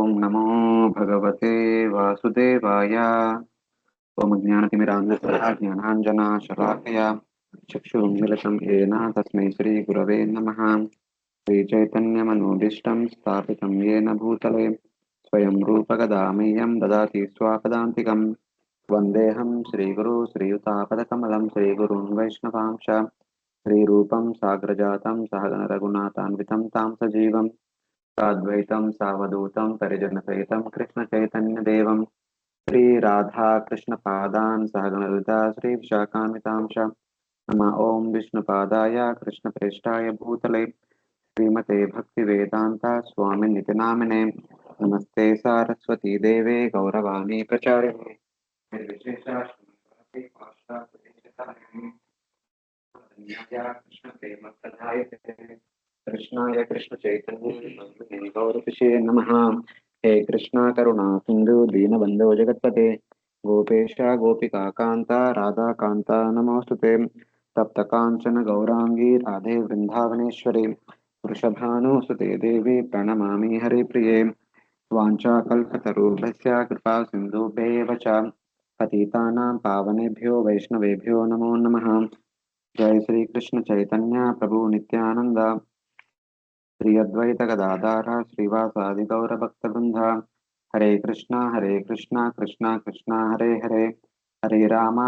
ओम नमो भगवते वासुदेवाय। ओम ज्ञानतिमिरान्धस्य ज्ञानाञ्जनाशलाकया चक्षुरुन्मिलितं येन तस्मै श्रीगुरवे नमः। श्रीचैतन्यमनोभीष्टं स्थापितं येन भूतले स्वयं रूपकदामह्यं ददाति स्वापदान्तिकं। वन्देऽहं श्रीगुरु श्रीयुतापदकमलं श्रीगुरून् वैष्णवांश श्रीरूपं साग्रजातं सहगणरघुनाथान्वितं तां सजीवं साद्वैतं सावधूतं परिजनसहितं कृष्णचैतन्यदेवं श्रीराधाकृष्णपादान् सहगणललिता श्रीविशाखान्वितांश नमः। ॐ विष्णुपादाय कृष्णप्रेष्ठाय भूतले श्रीमते भक्तिवेदान्ता स्वामिनिति नामिने नमस्ते सारस्वती देवे गौरवाणी प्रचारिणे निर्विशेषाश्रमपरते पाश्चात्यदेशतारिणे धन्याय कृष्णप्रेमप्रदायते कृष्णाय कृष्णचैतन्य गौरपिषे नमः। हे कृष्णा करुणा सिन्धु दीनबन्धो जगत्पते गोपेश गोपिका कान्ता राधा कान्ता नमोऽस्तुते। तप्त काञ्चन गौरांगी राधे वृन्दावनेश्वरी वृषभानुसुते देवी प्रणमामि हरिप्रिये। वाञ्छाकल्पतरुभ्यश्च कृपा सिन्धुभ्येव च पतितानां पावनेभ्यो वैष्णवेभ्यो नमो नमः। जय श्री कृष्ण चैतन्य प्रभु नित्यानंद श्री अद्वैत गदाधर श्रीवासादि गौर भक्तवृंद। हरे Krishna Krishna Krishna Hare Hare Hare Ram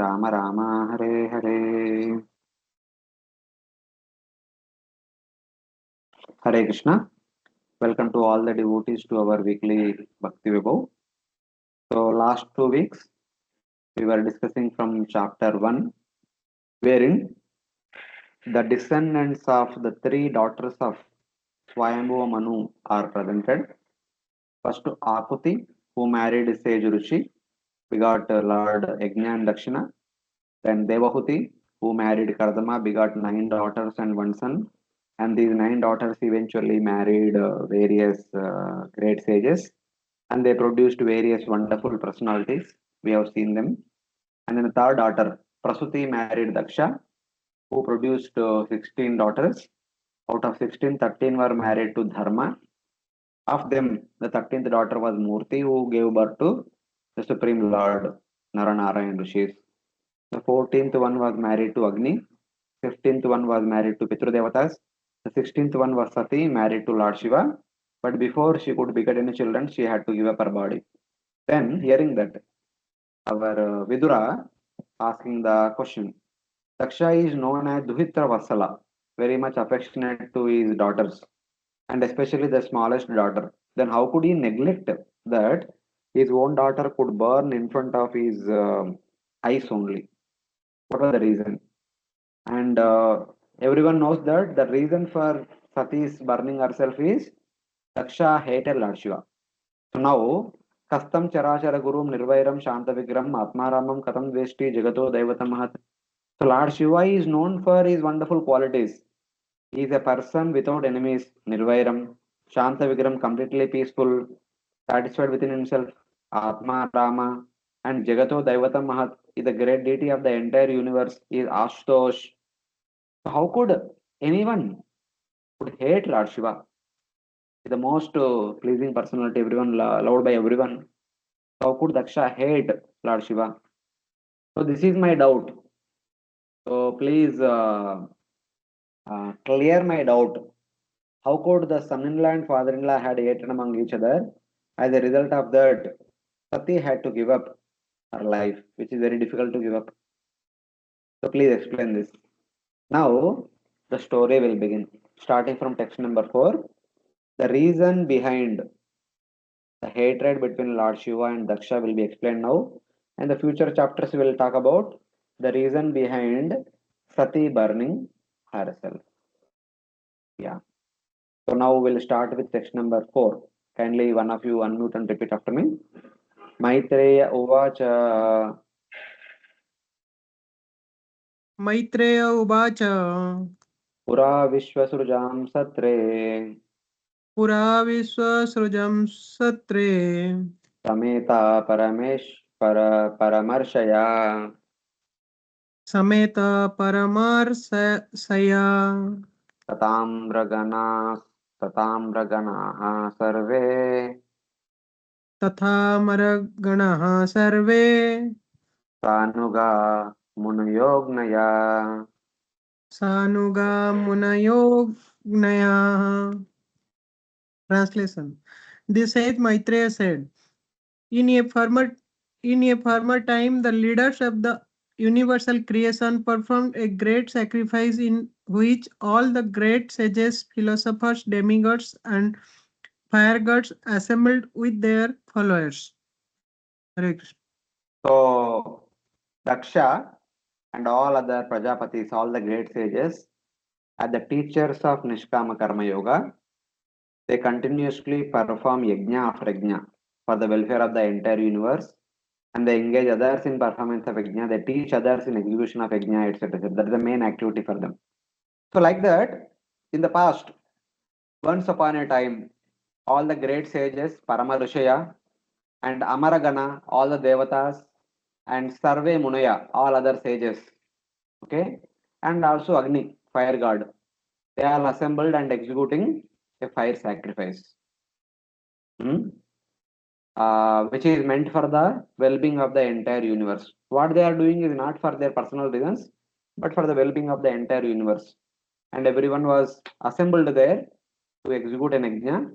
Ram Ram Hare Hare. Hare Krishna. Welcome to all the devotees to our weekly Bhakti Vaibhav. So last 2 weeks we were discussing from chapter 1, wherein the descendants of the three daughters of Swayambhu Manu are presented. First Akuti, who married sage Rishi, begot Lord Yajna and Dakshina. Then Devahuti, who married Kardama, begot 9 daughters and 1 son. And these 9 daughters eventually married various great sages, and they produced various wonderful personalities. We have seen them. And then the third daughter, Prasuti, married Daksha, who produced 16 daughters. Out of 16, 13 were married to Dharma. Of them, the 13th daughter was Murti, who gave birth to the Supreme Lord Naranarayan Rishis. The 14th one was married to Agni. 15th one was married to Pitru Devatas. The 16th one was Sati, married to Lord Shiva. But before she could beget any children, she had to give up her body. Then, hearing that, our Vidura asking the question, Daksha is known as Duhitra Vasala, very much affectionate to his daughters, and especially the smallest daughter. Then how could he neglect that his own daughter could burn in front of his eyes only? What was the reason? And everyone knows that the reason for Sati's burning herself is Daksha hated Lord Shiva. So now, Kastam Charachara Gurum Nirvairam Shanta Vigram Atmaramam Katam Dveshti Jagato Daivatamahat. So Lord Shiva is known for his wonderful qualities. He is a person without enemies, Nirvairam, Shanta Vigram, completely peaceful, satisfied within himself, Atma Rama, and Jagato Daivatam Mahat is the great deity of the entire universe, is Ashutosh. So how could anyone could hate Lord Shiva? The most pleasing personality, everyone loved by everyone. How could Daksha hate Lord Shiva? So this is my doubt. So please clear my doubt. How could the son-in-law and father-in-law had hated among each other? As a result of that, Sati had to give up her life, which is very difficult to give up. So please explain this. Now the story will begin, starting from text number 4. The reason behind the hatred between Lord Shiva and Daksha will be explained now, and the future chapters will talk about the reason behind Sati burning herself. Yeah. So now we'll start with text number 4. Kindly one of you unmute and repeat after me. Maitreya Uvacha. Maitreya Uvacha Pura Vishwasrujam Satre Pura Viswasrujam Satre Sameta Paramarshaya Sameta Paramarsa Saya Tatamragana तताम्रगणाः सर्वे तथा मरगणः सर्वे सानुगा मुनयोग्नया सानुगा मुनयो ज्ञयाः. Translation. This saith Maitreya said, in a former time, the leaders of the universal creation performed a great sacrifice in which all the great sages, philosophers, demigods, and fire gods assembled with their followers. Hare Krishna. So Daksha and all other Prajapatis, all the great sages, are the teachers of Nishkama Karma Yoga. They continuously perform yajna after yajna for the welfare of the entire universe, and they engage others in performance of yajna. They teach others in execution of yajna, etc. That is the main activity for them. So, like that, in the past, once upon a time, all the great sages, Parama Rishaya and Amaragana, all the Devatas, and Sarve Munaya, all other sages, okay, and also Agni, fire god, they are assembled and executing a fire sacrifice. Which is meant for the well-being of the entire universe. What they are doing is not for their personal reasons, but for the well-being of the entire universe. And everyone was assembled there to execute an yajna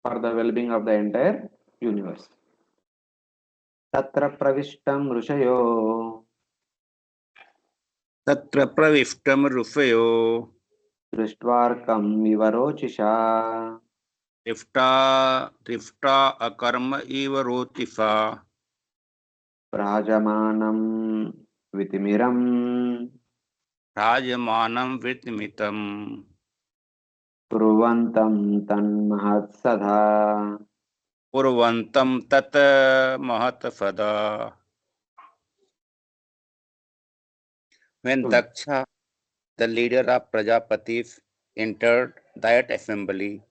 for the well-being of the entire universe. Tatra pravishtam rushayo तत्र प्रविष्टं ऋषयो दृष्ट्वार्कं विवरोचिषा दृष्टा अकर्म इव रोतिषा राजमानं वितिमिरं राजमानं वृत्तमितं कुर्वन्तं तन्महत्सधा कुर्वन्तं तत् महत्सदा. When Daksha, the leader of Prajapatis, entered that assembly,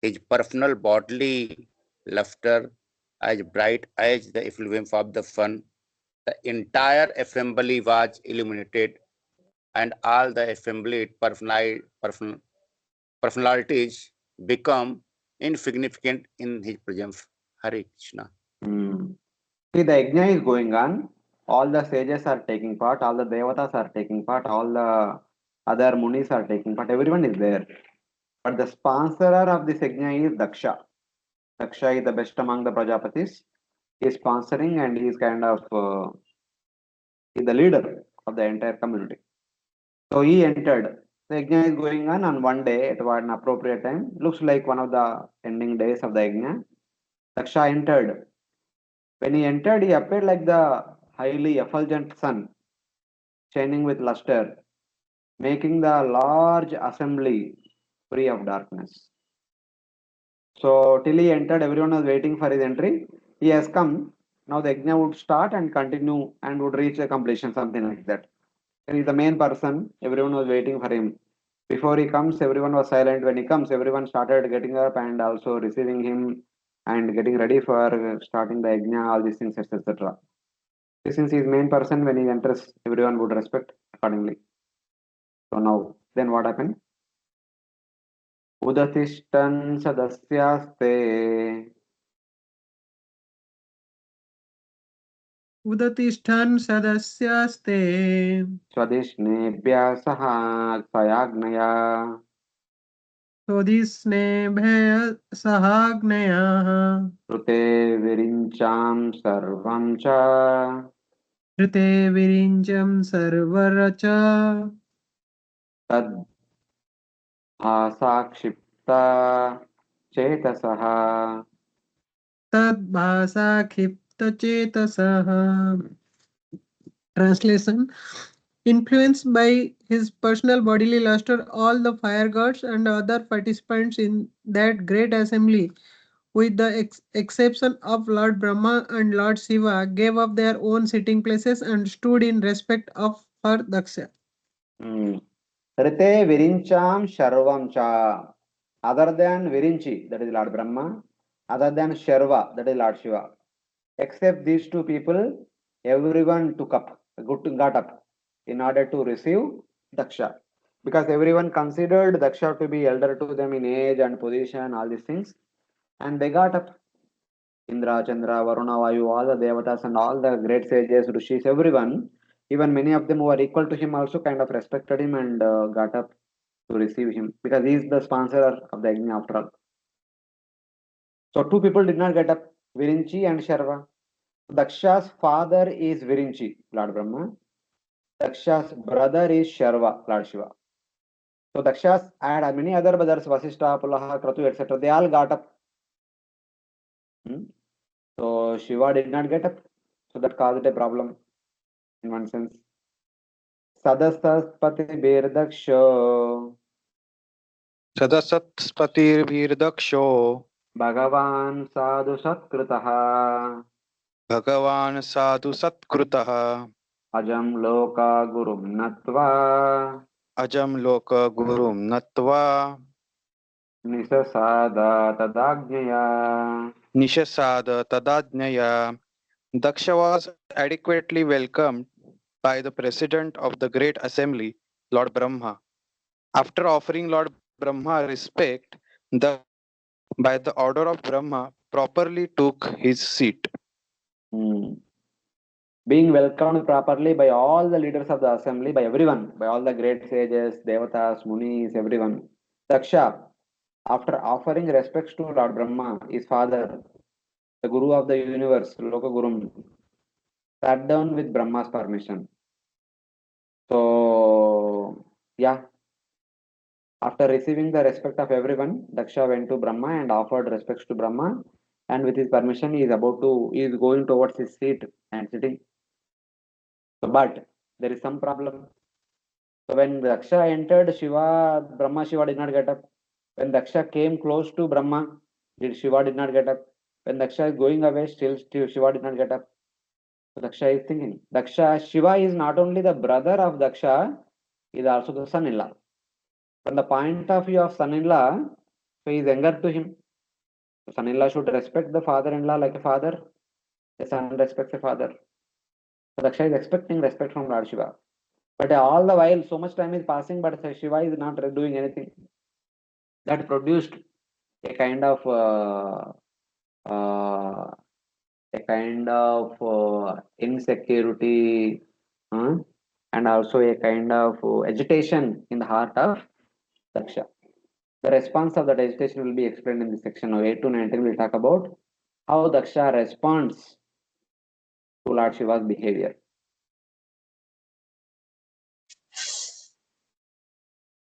his personal bodily luster as bright as the effluence of the sun, the entire assembly was illuminated, and all the assembly personalities become insignificant in his presence. Hare Krishna. See, the yajna is going on. All the sages are taking part. All the devatas are taking part. All the other munis are taking part. Everyone is there. But the sponsor of this yajna is Daksha. Daksha is the best among the Prajapatis. He is sponsoring and he is kind of he is the leader of the entire community. So he entered. The yajna is going on one day at one appropriate time. Looks like one of the ending days of the yajna. Daksha entered. When he entered, he appeared like the highly effulgent sun, shining with luster, making the large assembly free of darkness. So, till he entered, everyone was waiting for his entry. He has come. Now the yajna would start and continue and would reach a completion, something like that. He is the main person. Everyone was waiting for him. Before he comes, everyone was silent. When he comes, everyone started getting up and also receiving him and getting ready for starting the yajna, all these things, etc. Since he is main person, when he enters, everyone would respect accordingly. So now, then what happened? Udatishtan sadasyaste Udatishthan sadasyaste swadishnebhya saha sayagnaya Sodhisnebhaya sahagnayah krute virincham sarvam cha Krite virinjam sarvaracha tad bhasakshipta chetasaha. Tad bhasa khipta chetasaha. Translation. Influenced by his personal bodily luster, all the fire gods and other participants in that great assembly, with the exception of Lord Brahma and Lord Shiva, gave up their own sitting places and stood in respect of for Daksha. Rite virincham sharvam cha. Other than Virinchi, that is Lord Brahma, other than Sharva, that is Lord Shiva, except these two people, everyone got up in order to receive Daksha. because everyone considered Daksha to be elder to them in age and position, all these things, and they got up. Indra, Chandra, Varuna, Vayu, all the devatas and all the great sages, rishis, everyone, even many of them who are equal to him also kind of respected him and got up to receive him because he is the sponsor of the Agni after all. So two people did not get up, Virinchi and Sharva. Daksha's father is Virinchi, Lord Brahma. Daksha's brother is Sharva, Lord Shiva. So Daksha's had many other brothers, Vasishtha, Pulaha, Kratu, etc. They all got up. So Shiva did not get up. So that caused a problem in one sense. Sadasaspati Birdaksha सदसत्स्पतिर्भिर्दक्षो Bhagavan Sadhu Satkritaha भगवान् साधु सत्कृतः Ajam Loka Gurum Natva अजं लोकगुरुं नत्वा Nisasada Tadagnyaya. निशसाद तदाज्ञया. Daksha was adequately welcomed by the president of the great assembly, Lord Brahma. After offering Lord Brahma respect, the by the order of Brahma properly took his seat. Being welcomed properly by all the leaders of the assembly, by everyone, by all the great sages, devatas, munis, everyone. Daksha, after offering respects to Lord Brahma, his father, the Guru of the universe, Loka Gurum, sat down with Brahma's permission. So, yeah, after receiving the respect of everyone, Daksha went to Brahma and offered respects to Brahma. And with his permission, he is going towards his seat and sitting. So, but there is some problem. So when Daksha entered, Brahma Shiva did not get up. When Daksha came close to Brahma, Shiva did not get up. When Daksha is going away, still Shiva did not get up. So Daksha is thinking, Shiva is not only the brother of Daksha, he is also the son-in-law. From the point of view of son-in-law, so he is younger to him. So son-in-law should respect the father-in-law like a father. The son respects a father. So Daksha is expecting respect from Lord Shiva. But all the while, so much time is passing, but Shiva is not doing anything. That produced a kind of insecurity and also a kind of agitation in the heart of Daksha. The response of that agitation will be explained in this section of 8 to 19. We'll talk about how Daksha responds to Lord Shiva's behavior.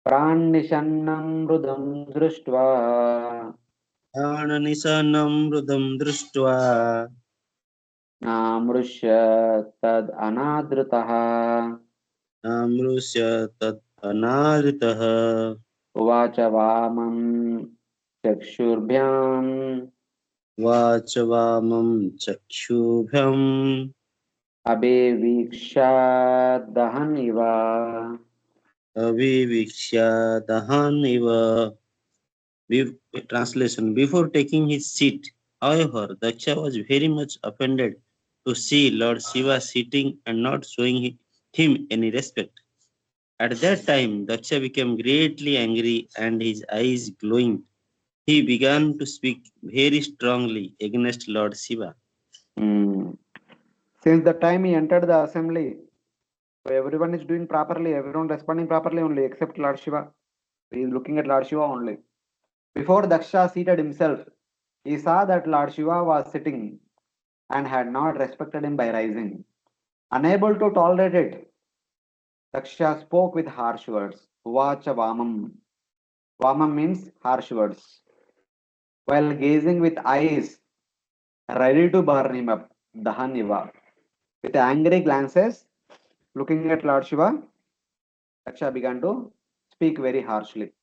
Pranishannam mrudam drishtva प्राणनिशनं मृदं दृष्ट्वा namrushya tad anadritaha नामृष्य तत् अनादृतः uvacha vamam chakshurभ्याम वाच वामं चक्षुभ्यम् अभिवीक्षा दहनिवा. अविवीक्ष्य दहनिव. Translation: Before taking his seat, however, Daksha was very much offended to see Lord Shiva sitting and not showing him any respect. At that time, Daksha became greatly angry and his eyes glowing. He began to speak very strongly against Lord Shiva. Since the time he entered the assembly, so everyone is doing properly, everyone responding properly only, except Lord Shiva. He is looking at Lord Shiva only. Before Daksha seated himself, he saw that Lord Shiva was sitting and had not respected him by rising. Unable to tolerate it, Daksha spoke with harsh words. Vacha Vamam. Vamam means harsh words. While gazing with eyes ready to burn him up, Dahaniva. With angry glances, looking at Lord Shiva, Daksha began to speak very harshly.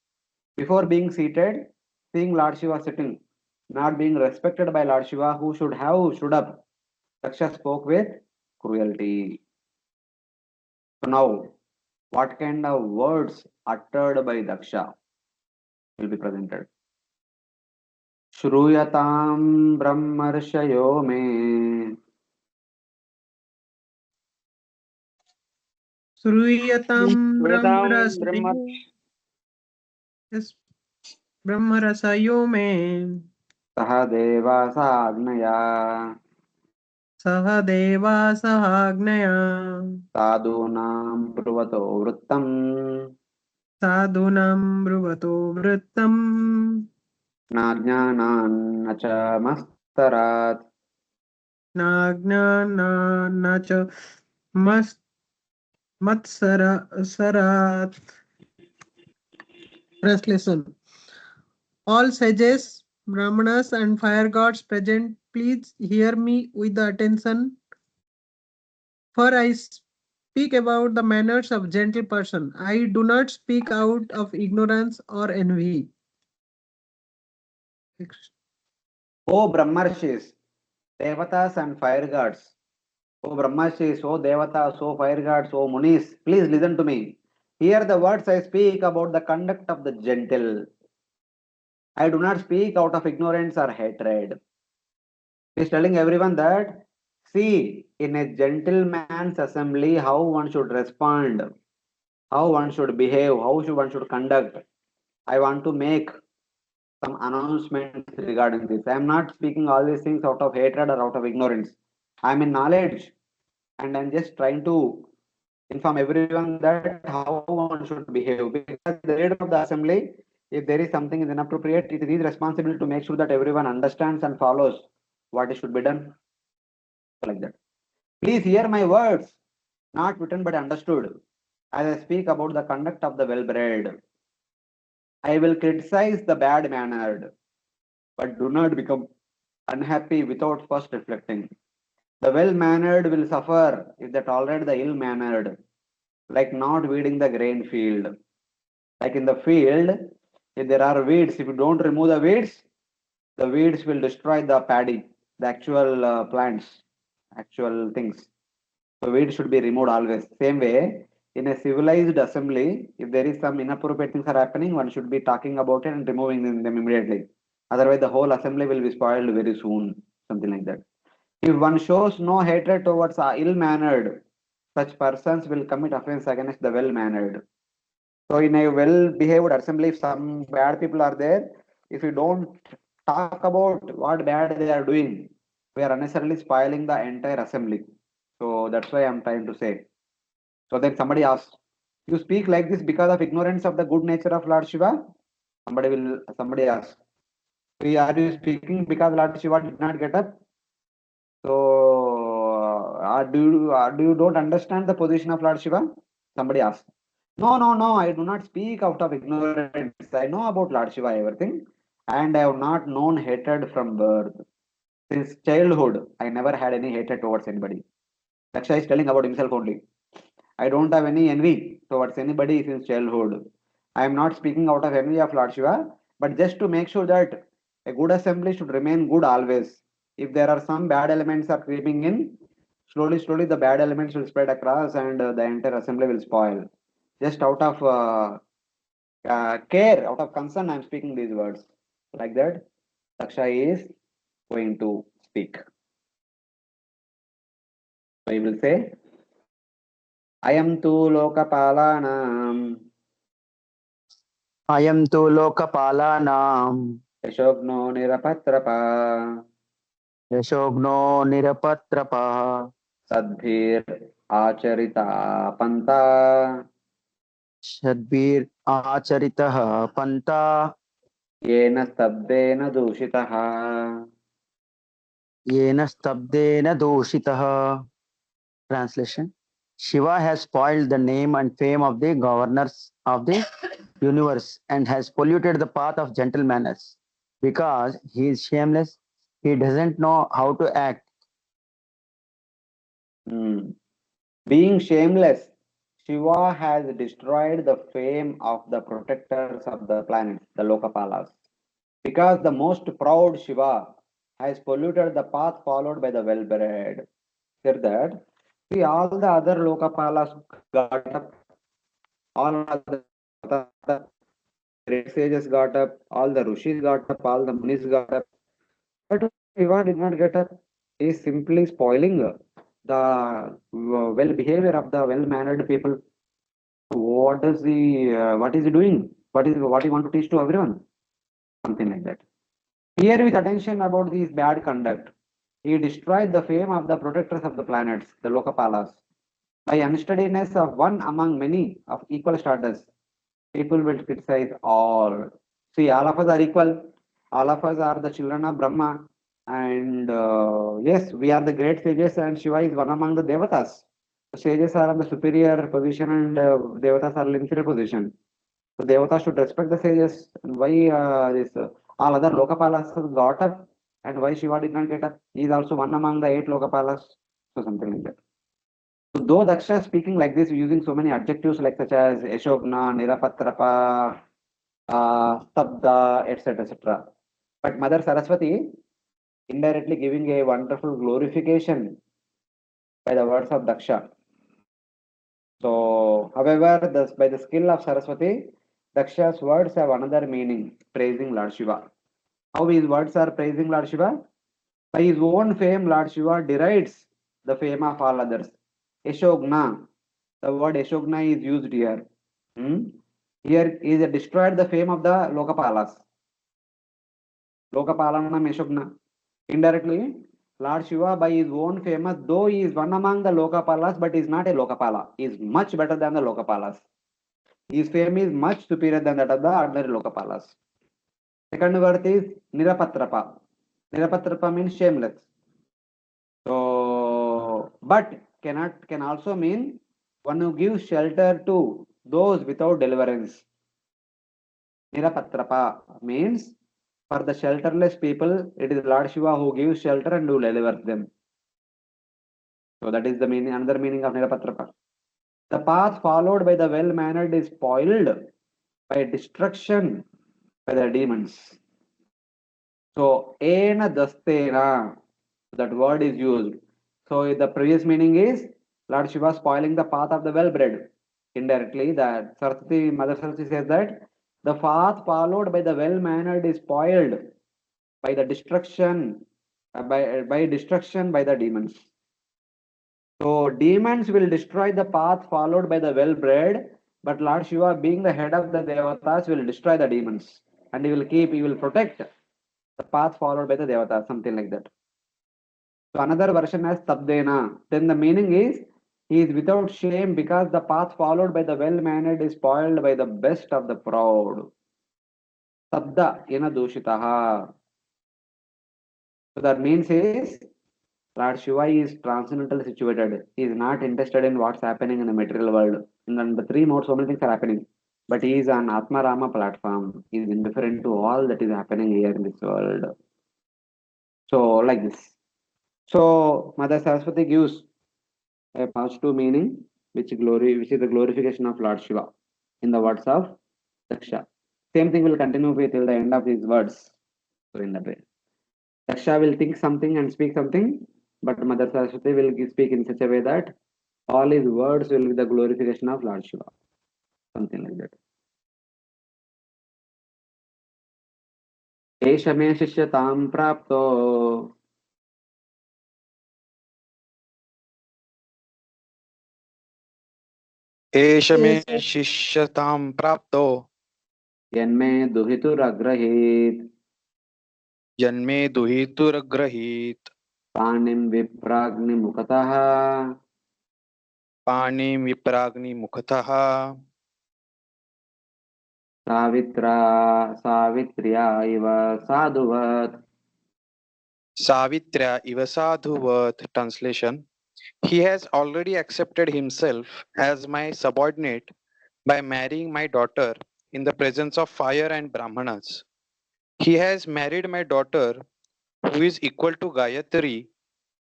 Before being seated, seeing Lord Shiva sitting, not being respected by Lord Shiva, who should have stood up, Daksha spoke with cruelty. So now, what kind of words uttered by Daksha will be presented. Shruyatam Brahmarshayo me Sruyatam Shruyatam Brahmarasayo. Yes, Brahmarasayo me. Saha deva sagnaya Saha deva sahagnaya. sadhunam bravato vrittam Sadhunam bravato vrittam. najnanan nacha mastarat. Nagnana cha sarat. Translation. All sages, brahmanas and fire gods present, please hear me with the attention, for I speak about the manners of gentle person. I do not speak out of ignorance or envy. O Brahmarshis, Devatas and fire gods. O Brahmarshis, O Devatas, O fire gods, O Munis, please listen to me. Hear the words I speak about the conduct of the gentle. I do not speak out of ignorance or hatred. He is telling everyone that, see, in a gentleman's assembly, how one should respond, how one should behave, how one should conduct. I want to make some announcements regarding this. I am not speaking all these things out of hatred or out of ignorance. I am in knowledge and I am just trying to inform everyone that how one should behave. Because the leader of the assembly, if there is something is inappropriate, it is his responsibility to make sure that everyone understands and follows what should be done. Like that. Please hear my words, not written but understood, as I speak about the conduct of the well-bred. I will criticize the bad-mannered, but do not become unhappy without first reflecting. The well-mannered will suffer if they tolerate the ill-mannered, like not weeding the grain field. Like in the field, if there are weeds, if you don't remove the weeds will destroy the paddy, the actual plants, actual things. So weeds should be removed always. Same way, in a civilized assembly, if there is some inappropriate things are happening, one should be talking about it and removing them immediately. Otherwise, the whole assembly will be spoiled very soon. Something like that. If one shows no hatred towards ill-mannered, such persons will commit offense against the well-mannered. So in a well-behaved assembly, if some bad people are there, if you don't talk about what bad they are doing, we are unnecessarily spoiling the entire assembly. So that's why I'm trying to say. So then somebody asks, you speak like this because of ignorance of the good nature of Lord Shiva? Somebody asks, are you speaking because Lord Shiva did not get up? So do you don't understand the position of Lord Shiva? Somebody asks. No, I do not speak out of ignorance. I know about Lord Shiva everything, and I have not known hatred from birth. Since childhood, I never had any hatred towards anybody. Daksha is telling about himself only. I don't have any envy towards anybody since childhood. I am not speaking out of envy of Lord Shiva, but just to make sure that a good assembly should remain good always. If there are some bad elements are creeping in, slowly the bad elements will spread across and the entire assembly will spoil. Just out of care, out of concern, I am speaking these words. Like that, Daksha is going to speak. So he will say, I am tu lokapalanam Ayam tu lokapalanam yashogno nirapatrapa yashogno nirapatrapa sadbhir acharita panta shadbir acharitah panta yena stabdena dushitaha. yena stabdena doshitah. Translation. Shiva has spoiled the name and fame of the governors of the universe and has polluted the path of gentle manners. Because he is shameless, he doesn't know how to act. Being shameless, Shiva has destroyed the fame of the protectors of the planet, the Lokapalas. Because the most proud Shiva has polluted the path followed by the well-bred. Said that, see all the other Lokapalas got up, all other great sages got up, all the Rishis got up, all the Munis got up. But Shiva did not get up. He is simply spoiling the well behavior of the well mannered people. What is what is he doing? What he want to teach to everyone? Something like that. Here with attention about his bad conduct, he destroyed the fame of the protectors of the planets, the Lokapalas. By unsteadiness of one among many of equal status, people will criticize all. See, all of us are equal. All of us are the children of Brahma. And yes, we are the great sages, and Shiva is one among the Devatas. The sages are on the superior position, and Devatas are in inferior position. So Devatas should respect the sages. And why this all other Lokapalas got up, and why Shiva did not get up? He is also one among the 8 Lokapalas. So something like that. So though Daksha is speaking like this, using so many adjectives like such as Yashogna, Nirapatrapa, Stabda, etc., etc. But Mother Saraswati indirectly giving a wonderful glorification by the words of Daksha. So, however, by the skill of Saraswati, Daksha's words have another meaning, praising Lord Shiva. How his words are praising Lord Shiva? By his own fame, Lord Shiva derides the fame of all others. Yashogna, the word Yashogna is used here. Hmm? Here is destroyed the fame of the Lokapalas. Lokapalana Yashogna. Indirectly, Lord Shiva, by his own famous, though he is one among the Lokapalas, but is not a Lokapala. He is much better than the Lokapalas. His fame is much superior than that of the ordinary Lokapalas. Second word is Nirapatrapa. Nirapatrapa means shameless. So, but can also mean one who gives shelter to those without deliverance. Nirapatrapa means for the shelterless people, it is Lord Shiva who gives shelter and who delivers them. So that is the meaning, another meaning of Nirapatrapa. The path followed by the well-mannered is spoiled by destruction by the demons. So, ena dastena, that word is used. So, the previous meaning is Lord Shiva spoiling the path of the well-bred. Indirectly, that Saraswati, Mother Saraswati says that the path followed by the well-mannered is spoiled by the destruction, by destruction by the demons. So, demons will destroy the path followed by the well-bred, but Lord Shiva, being the head of the Devatas, will destroy the demons, and he will protect the path followed by the Devata, something like that. So another version as Tabdena. Then the meaning is he is without shame because the path followed by the well-mannered is spoiled by the best of the proud. Tabda ena doshitaha. So that means is Lord Shiva is transcendentally situated. He is not interested in what's happening in the material world. In the three modes, so many things are happening. But he is on Atma Rama platform. He is indifferent to all that is happening here in this world. So like this. So Mother Saraswati gives a positive meaning, which is the glorification of Lord Shiva in the words of Daksha. Same thing will continue with till the end of these words. So in that way, Daksha will think something and speak something, but Mother Saraswati will speak in such a way that all his words will be the glorification of Lord Shiva. Something like that. एष मे शिष्यतां प्राप्तो एष मे शिष्यतां प्राप्तो यन्मे दुहितुरग्रहीत् जन्मे दुहितुरग्रहीत् पाणिं विप्राग्निमुखतः पाणिं विप्राग्निमुखतः सावित्र्या इव साधुवत्. Savitra iva sadhuvat. Translation: He has already accepted himself as my subordinate by marrying my daughter in the presence of fire and Brahmanas. He has married my daughter, who is equal to Gayatri,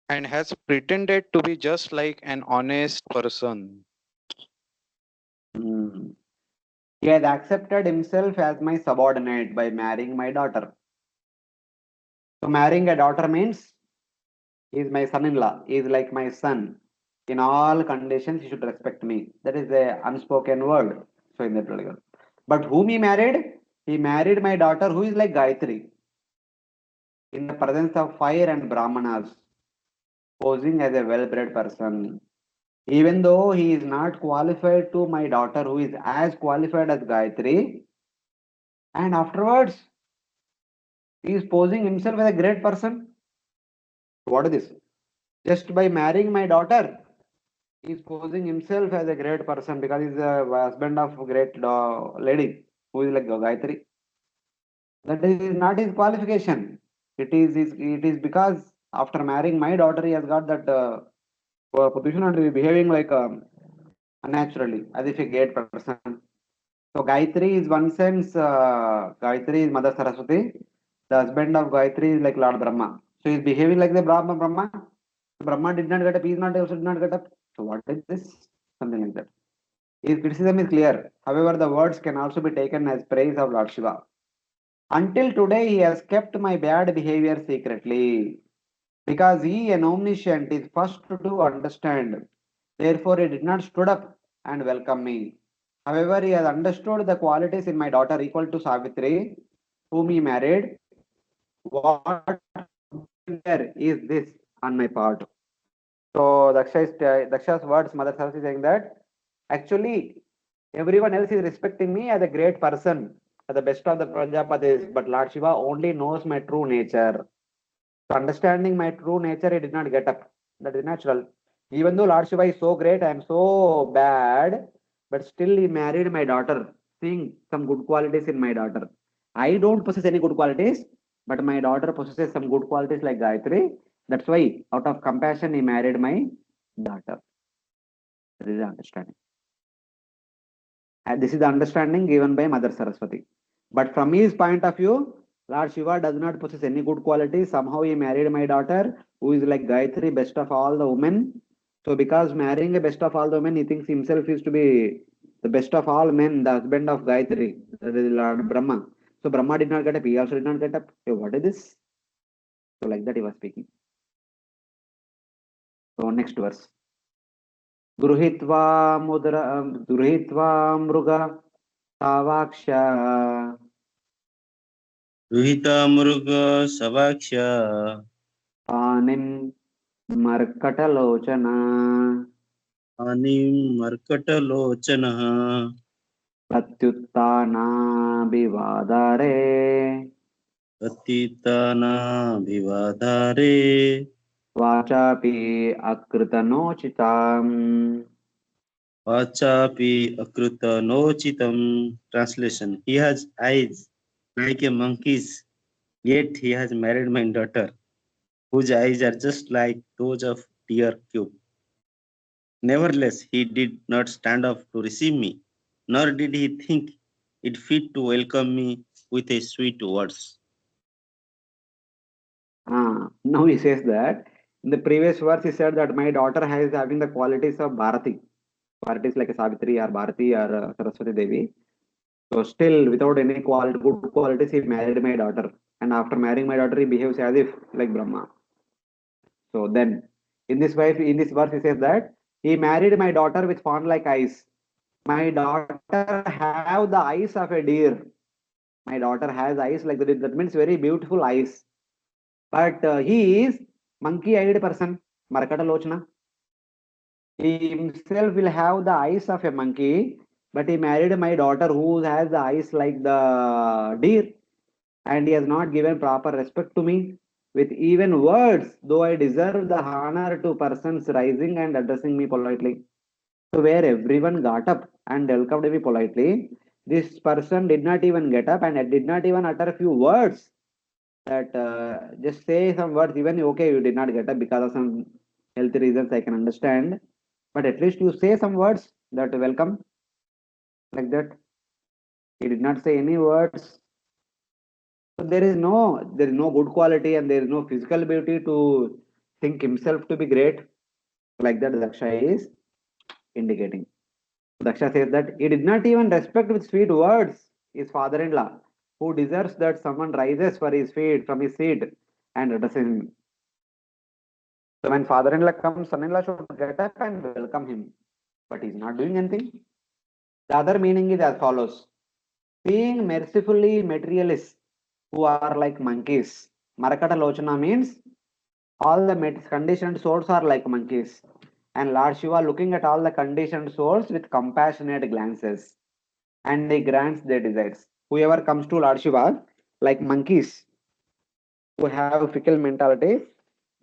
and has pretended to be just like an honest person. He has accepted himself as my subordinate by marrying my daughter. So marrying a daughter means he is my son-in-law. He is like my son. In all conditions, he should respect me. That is the unspoken word. So in that regard. But whom he married? He married my daughter who is like Gayatri. In the presence of fire and Brahmanas, posing as a well-bred person. Even though he is not qualified to my daughter who is as qualified as Gayatri, and afterwards he is posing himself as a great person. What is this? Just by marrying my daughter, he is posing himself as a great person because he is the husband of a great lady who is like Gayatri. That is not his qualification. It is because after marrying my daughter, he has got that position and he is behaving like unnaturally, as if a great person. So Gayatri is one sense, Gayatri is Mother Saraswati. The husband of Gayatri is like Lord Brahma. So he is behaving like the Brahma. Brahma did not get up, he is not also did not get up. So what is this? Something like that. His criticism is clear. However, the words can also be taken as praise of Lord Shiva. Until today, he has kept my bad behavior secretly. Because he, an omniscient, is first to understand. Therefore, he did not stood up and welcome me. However, he has understood the qualities in my daughter equal to Savitri, whom he married. What is this on my part? So Daksha's words, Mother Saraswati is saying that actually everyone else is respecting me as a great person, as the best of the Prajapatis, but Lord Shiva only knows my true nature. So understanding my true nature, he did not get up. That is natural. Even though Lord Shiva is so great, I am so bad, but still he married my daughter, seeing some good qualities in my daughter. I don't possess any good qualities, but my daughter possesses some good qualities like Gayatri. That's why, out of compassion, he married my daughter. That is the understanding. And this is the understanding given by Mother Saraswati. But from his point of view, Lord Shiva does not possess any good qualities. Somehow he married my daughter, who is like Gayatri, best of all the women. So because marrying a best of all the women, he thinks himself is to be the best of all men, the husband of Gayatri, that is Lord Brahma. So Brahma did not get up, he also did not get up. So what is this? So like that he was speaking. So next verse. गृहीत्वा मुद्र गृहीत्वा मृग तावाक्ष रुहिता मृग सवाक्ष पानिं मर्कटलोचन अनिं मर्कटलोचनः प्रत्युत्थानाभिवादारे पतितानाभिवादारे वाचापि अकृतनोचिताम्. वाचापि अकृतनोचितं. Translation: He has eyes like a monkey's, yet he has married my daughter, whose eyes are just like those of deer cube. Nevertheless, he did not stand up to receive me, nor did he think it fit to welcome me with a sweet words. Now he says that in the previous verse he said that my daughter has having the qualities of Bharati. Bharati is like a Savitri or Bharati or Saraswati Devi. So still without any good qualities he married my daughter. And after marrying my daughter he behaves as if like Brahma. So then in this verse he says that he married my daughter with fawn like eyes. My daughter have the eyes of a deer. My daughter has eyes like that. That means very beautiful eyes. But he is monkey-eyed person, Markata Lochna. He himself will have the eyes of a monkey, but he married my daughter who has the eyes like the deer, and he has not given proper respect to me with even words, though I deserve the honor to persons rising and addressing me politely. So where everyone got up and welcomed me politely, this person did not even get up and did not even utter a few words that just say some words. Even okay, you did not get up because of some health reasons, I can understand, but at least you say some words that welcome, like that. He did not say any words. So there is no good quality and there is no physical beauty to think himself to be great, like that Daksha is indicating. Daksha says that he did not even respect with sweet words his father-in-law, who deserves that someone rises for his feet from his seat and addresses him. So when father-in-law comes, son-in-law should get up and welcome him. But he's not doing anything. The other meaning is as follows. Being mercifully materialists who are like monkeys. Marakata Lochana means all the conditioned souls are like monkeys. And Lord Shiva looking at all the conditioned souls with compassionate glances, and he grants their desires. Whoever comes to Lord Shiva, like monkeys who have fickle mentality,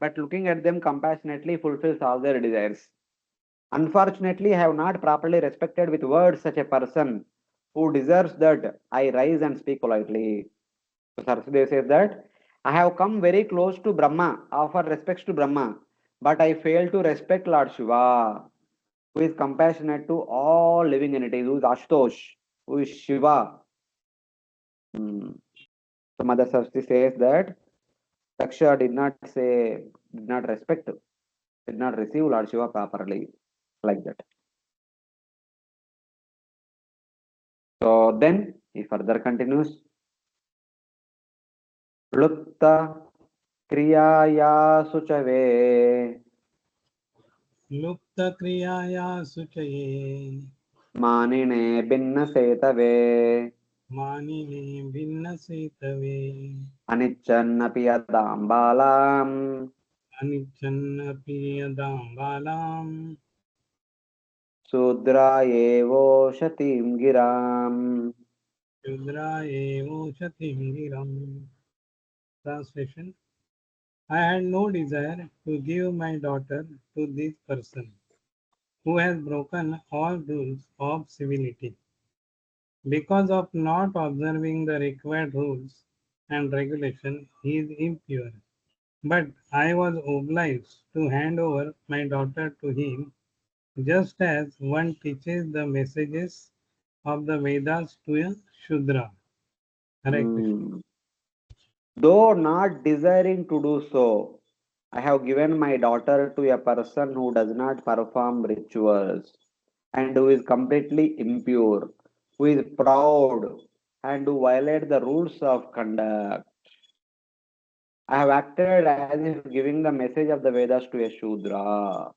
but looking at them compassionately fulfills all their desires. Unfortunately, I have not properly respected with words such a person who deserves that I rise and speak politely. So Saraswati says that I have come very close to Brahma, offer respects to Brahma, but I fail to respect Lord Shiva, who is compassionate to all living entities, who is Ashutosh, who is Shiva. Hmm. So Mother Saraswati says that Daksha did not respect, did not receive Lord Shiva properly, like that. So then he further continues, Lupta Kriyaya Suchave लुप्त क्रियाया सुचये Manine Binna Setave मानिने भिन्न सेतवे Anichannapi Adambalam अनिच्छन्नपि यदाम्बालाम् Sudra Evo Shatim Giram. शूद्रा एवोषतिं गिरम्. Translation: I had no desire to give my daughter to this person who has broken all rules of civility. Because of not observing the required rules and regulation, he is impure. But I was obliged to hand over my daughter to him, just as one teaches the messages of the Vedas to a Shudra. Hare Krishna. Though not desiring to do so, I have given my daughter to a person who does not perform rituals and who is completely impure, who is proud and who violate the rules of conduct. I have acted as if giving the message of the Vedas to a Shudra.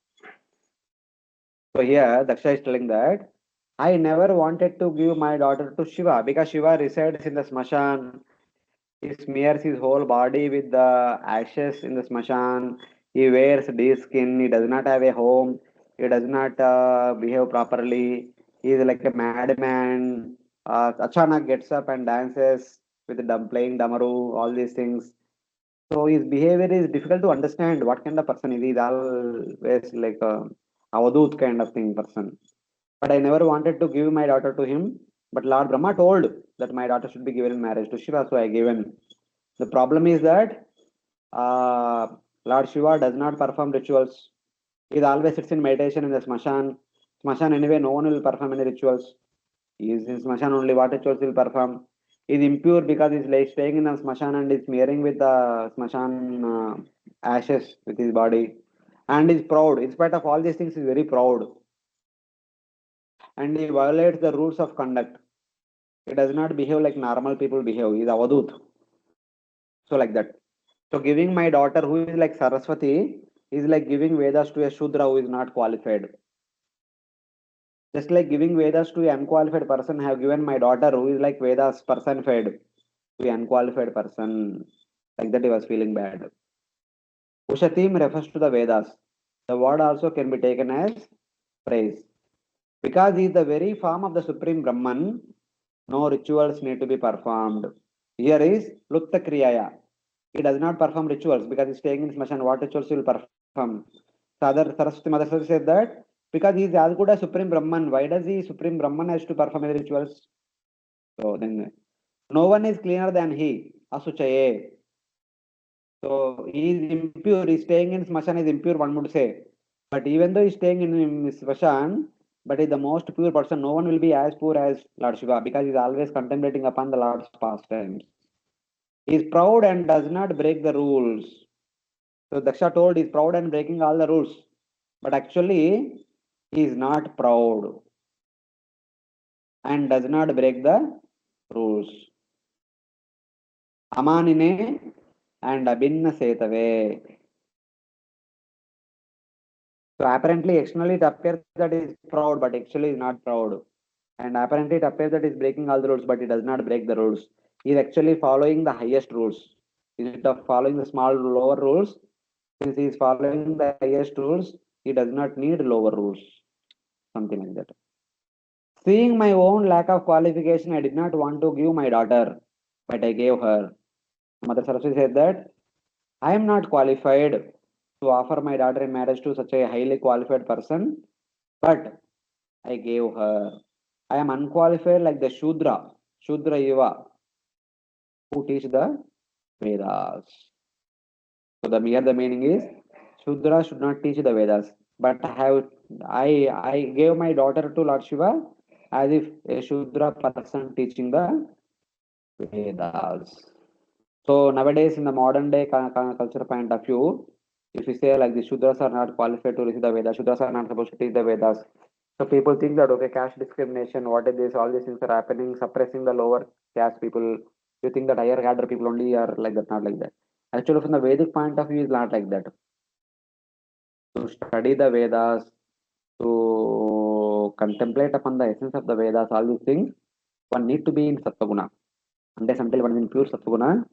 So here Daksha is telling that I never wanted to give my daughter to Shiva because Shiva resides in the smashan. He smears his whole body with the ashes in the smashan. He wears deer skin. He does not have a home. He does not behave properly. He is like a madman. Achanak gets up and dances with the playing damaru, all these things. So his behavior is difficult to understand what kind of person he is. He is always like a avadut kind of thing person. But I never wanted to give my daughter to him. But Lord Brahma told that my daughter should be given in marriage to Shiva, so I given. The problem is that uh, Lord Shiva does not perform rituals. He always sits in meditation in the smashan. Smashan anyway, no one will perform any rituals. He is in smashan only. What rituals will perform? He is impure because he is like staying in the smashan and is smearing with the smashan ashes with his body, and is proud. In spite of all these things, he is very proud, and he violates the rules of conduct. He does not behave like normal people behave. He is avadut. So like that. So giving my daughter who is like Saraswati is like giving Vedas to a Shudra who is not qualified. Just like giving Vedas to an unqualified person, I have given my daughter who is like Vedas personified to an unqualified person. Like that he was feeling bad. Ushatim refers to the Vedas. The word also can be taken as praise. Because he is the very form of the Supreme Brahman, no rituals need to be performed. Here is Lupta Kriyaya. He does not perform rituals because he's staying in smashan. What rituals he will perform? So other Saraswati Mother Saraswati said that because he is as good as Supreme Brahman, why does he Supreme Brahman has to perform any rituals? So then no one is cleaner than he. Asuchaye. So he is impure. He's staying in smashan is impure, one would say. But even though he's staying in smashan, but he's the most pure person. No one will be as poor as Lord Shiva because he's always contemplating upon the Lord's pastimes. He is proud and does not break the rules. So Daksha told he's proud and breaking all the rules. But actually, he is not proud and does not break the rules. Amanine and Abhinna Setave. So apparently, externally it appears that he is proud, but actually is not proud. And apparently it appears that he is breaking all the rules, but he does not break the rules. He is actually following the highest rules. Instead of following the small lower rules, since he is following the highest rules, he does not need lower rules. Something like that. Seeing my own lack of qualification, I did not want to give my daughter, but I gave her. Mother Saraswati said that I am not qualified to offer my daughter in marriage to such a highly qualified person, but I gave her. I am unqualified like the Shudra Eva, who teach the Vedas. So the meaning is Shudra should not teach the Vedas, but I gave my daughter to Lord Shiva as if a Shudra person teaching the Vedas. So nowadays, in the modern day culture point of view, if you say like the Shudras are not qualified to receive the Vedas, Shudras are not supposed to teach the Vedas. So people think that okay, caste discrimination, what is this? All these things are happening, suppressing the lower caste people. You think that higher cadre people only are like that, not like that. Actually, from the Vedic point of view, is not like that. To study the Vedas, to contemplate upon the essence of the Vedas, all these things, one need to be in Sattva unless until one is in pure Sattva.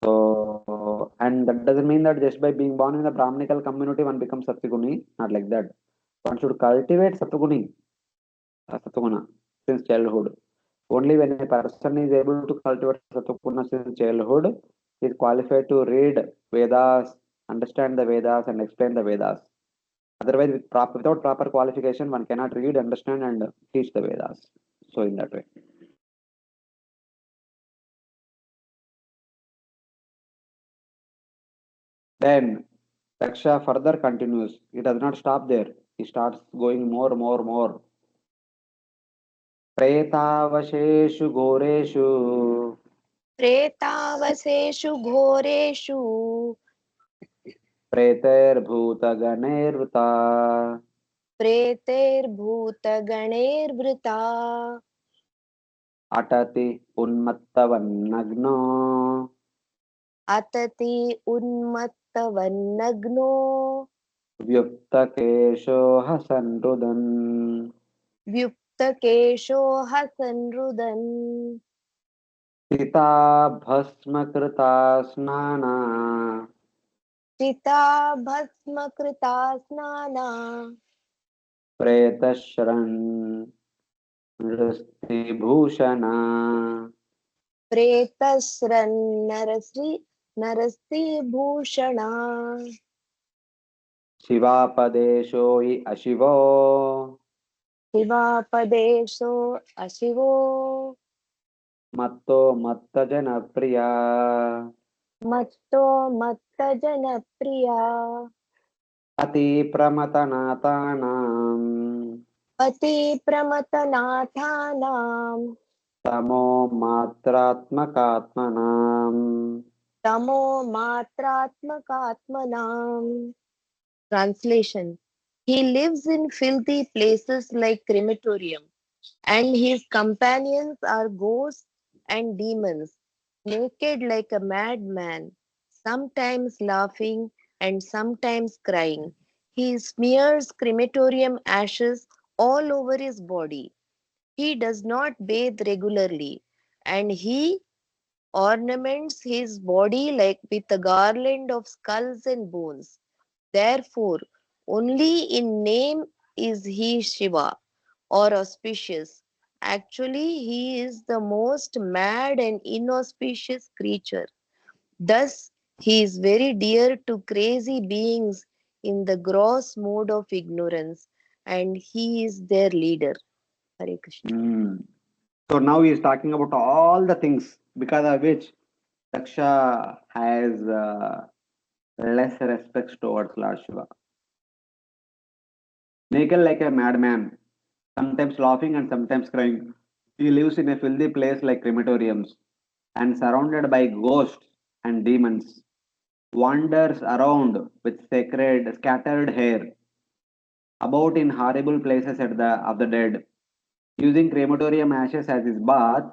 So, and that doesn't mean that just by being born in the Brahminical community, one becomes Satviguni. Not like that. One should cultivate Satvaguna since childhood. Only when a person is able to cultivate Satvaguna since childhood, he is qualified to read Vedas, understand the Vedas, and explain the Vedas. Otherwise, without proper qualification, one cannot read, understand, and teach the Vedas. So, in that way. Then Daksha further continues. He does not stop there. He starts going more. प्रेतावशेषु घोरेषु प्रेतावसेषु घोरेषु प्रेतैर्भूतगणैर्वृता प्रेतैर्भूतगणैर्वृता अटति उन्मत्तवन्नग्नो अतति उन्मत्तवन्नग्नो व्युक्तकेशो हसन् व्युक्तकेशो हसन्रुदन् चिता भस्मकृता स्नाना चिता भस्मकृता स्नाना प्रेतशरन् नृस्तिभूषणा प्रेतस्रन्नरस्तिभूषणा शिवापदेशो हि अशिवो शिवापदेशो अशिवो मत्तो मत्तजनप्रिया मत्तो मत्तजनप्रिया अतिप्रमतनाथानां पतिप्रमथनाथानां तमो मात्रात्मकात्मनाम् तमो मात्रात्मकात्मनाम्. Translation: He lives in filthy places like crematorium, and his companions are ghosts and demons, naked like a madman, sometimes laughing and sometimes crying. He smears crematorium ashes all over his body. He does not bathe regularly, and he ornaments his body like with a garland of skulls and bones. Therefore, only in name is he Shiva or auspicious. Actually, he is the most mad and inauspicious creature. Thus, he is very dear to crazy beings in the gross mode of ignorance, and he is their leader. Hare Krishna. So now he is talking about all the things because of which Daksha has less respect towards Lord Shiva. Naked like a madman, sometimes laughing and sometimes crying. He lives in a filthy place like crematoriums and surrounded by ghosts and demons. Wanders around with sacred scattered hair, about in horrible places of the dead. Using crematorium ashes as his bath,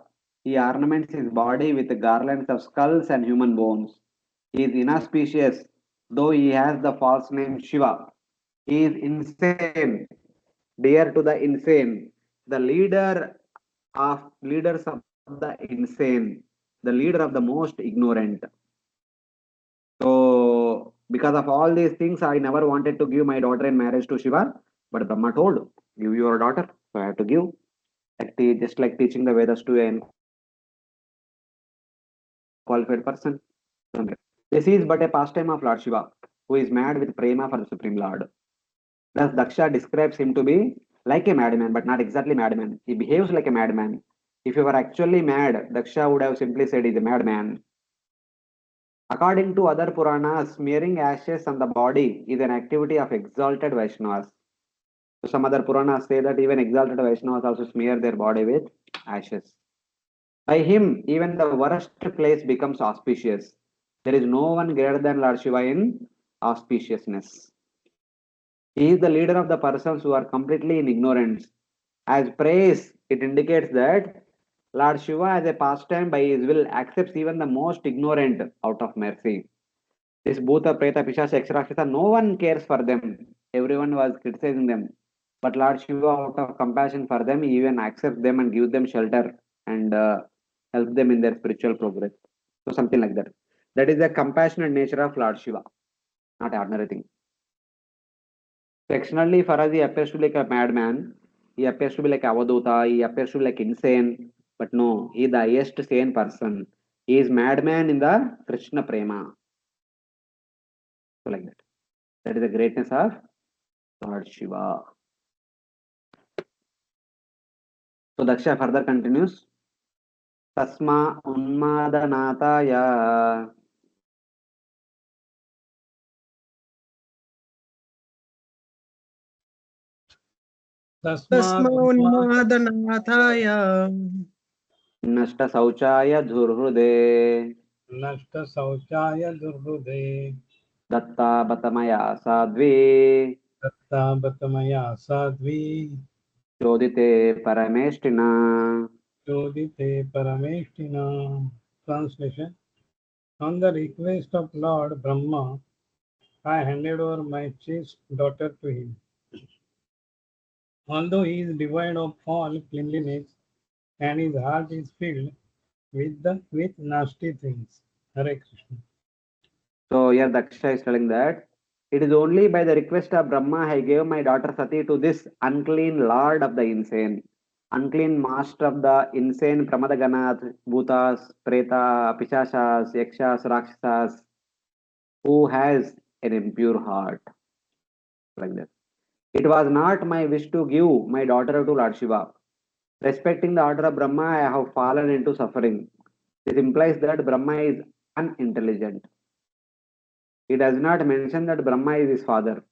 he ornaments his body with garlands of skulls and human bones. He is inauspicious, though he has the false name Shiva. He is insane, dear to the insane, the leader of leaders of the insane, the leader of the most ignorant. So Because of all these things, I never wanted to give my daughter in marriage to Shiva, but Brahma told, give your daughter, so I have to give. Like just like teaching the Vedas to an qualified person. This is but a pastime of Lord Shiva, who is mad with prema for the Supreme Lord. Thus, Daksha describes him to be like a madman, but not exactly madman. He behaves like a madman. If you were actually mad, Daksha would have simply said he's a madman. According to other Puranas, smearing ashes on the body is an activity of exalted Vaishnavas. So some other Puranas say that even exalted Vaishnavas also smear their body with ashes. By him, even the worst place becomes auspicious. There is no one greater than Lord Shiva in auspiciousness. He is the leader of the persons who are completely in ignorance. As praise, it indicates that Lord Shiva, as a pastime by his will, accepts even the most ignorant out of mercy. This Bhuta, Preta, Pishacha, Yakshrakshasa, no one cares for them. Everyone was criticizing them. But Lord Shiva, out of compassion for them, even accepts them and gives them shelter and help them in their spiritual progress. So something like that. That is the compassionate nature of Lord Shiva, not ordinary thing. So externally, for us, he appears to be like a madman. He appears to be like Avaduta. He appears to be like insane. But no, he is the highest sane person. He is madman in the Krishna Prema. So like that. That is the greatness of Lord Shiva. So Daksha further continues. Tasma Unmadanataya Tasma Unmadanataya Nashta Sauchaya Dhurhrude Nashta Sauchaya Durhude Datta Batamaya Sadvi Datta Batamaya Sadvi Chodite Parameshtina. Chodite Parameshtina. Translation. On the request of Lord Brahma, I handed over my chaste daughter to him. Although he is devoid of all cleanliness and his heart is filled with nasty things. Hare Krishna. So here Daksha is telling that it is only by the request of Brahma I gave my daughter Sati to this unclean lord of the insane, unclean master of the insane Pramadaganath, Bhutas, Preta, Pishashas, Yakshas, Rakshasas, who has an impure heart. Like that. It was not my wish to give my daughter to Lord Shiva. Respecting the order of Brahma, I have fallen into suffering. This implies that Brahma is unintelligent. He does not mention that Brahma is his father.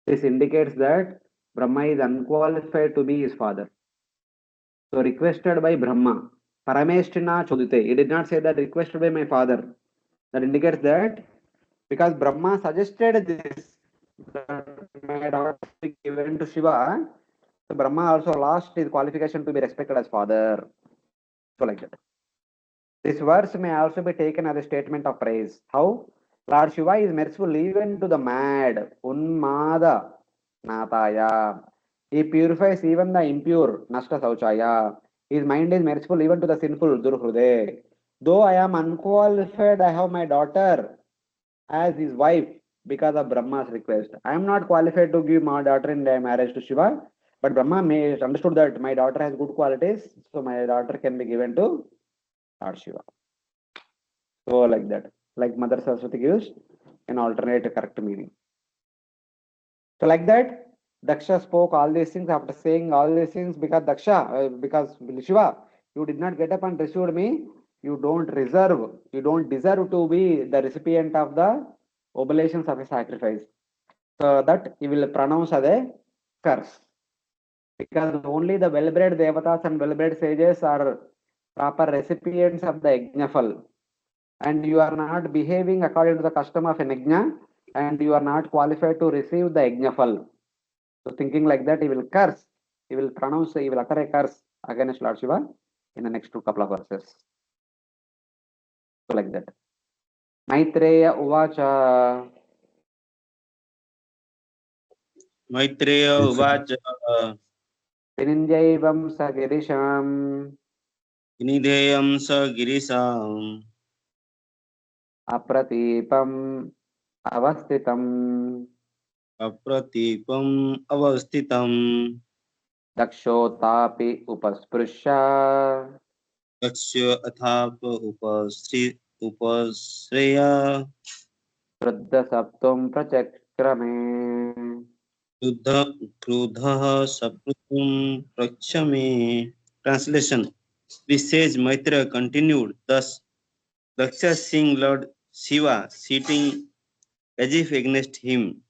This indicates that Brahma is unqualified to be his father. So requested by Brahma, Parameshtina Chodite. He did not say that requested by my father. That indicates that because Brahma suggested this, that my daughter be given to Shiva, so Brahma also lost his qualification to be respected as father. So like that. This verse may also be taken as a statement of praise. How? Lord Shiva is merciful even to the mad. Unmada Nataya. He purifies even the impure. Nashta Sauchaya. His mind is merciful even to the sinful. Durhrude. Though I am unqualified, I have my daughter as his wife because of Brahma's request. I am not qualified to give my daughter in marriage to Shiva, but Brahma may understood that my daughter has good qualities, so my daughter can be given to Lord Shiva. So like that, like Mother Saraswati gives an alternate correct meaning. So like that, Daksha spoke all these things after saying all these things because Shiva, you did not get up and received me. You don't deserve to be the recipient of the oblations of a sacrifice. So that he will pronounce as a curse. Because only the well-bred devatas and well-bred sages are proper recipients of the yajna. And you are not behaving according to the custom of an yajna, and you are not qualified to receive the yajna. So thinking like that, he will curse, he will utter a curse against Lord Shiva in the next couple of verses. So like that. Maitreya Uvacha. Maitreya Uvacha Vininjaivam Sagirisham Nidheyam sa Girisam Apratipam avasthitam Apratipam avasthitam. dakshotapi upasprushya Daksya athap upasreya. Kruddha saptum prachakrame. Krudha saprutum prachame. Translation. The sage Maitra continued, thus Daksha seeing Lord Shiva sitting as if against him,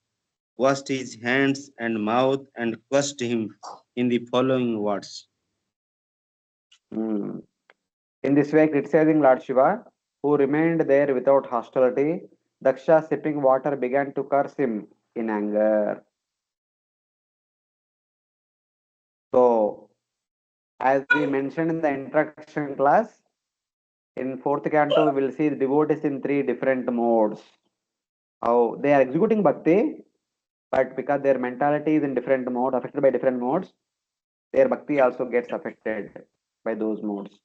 washed his hands and mouth and cursed him in the following words. Hmm. In this way, criticizing Lord Shiva, who remained there without hostility, Daksha, sipping water, began to curse him in anger. So, as we mentioned in the introduction class, in fourth canto, we will see the devotees in three different modes. How they are executing bhakti, but because their mentality is in different mode, affected by different modes, their bhakti also gets affected by those modes.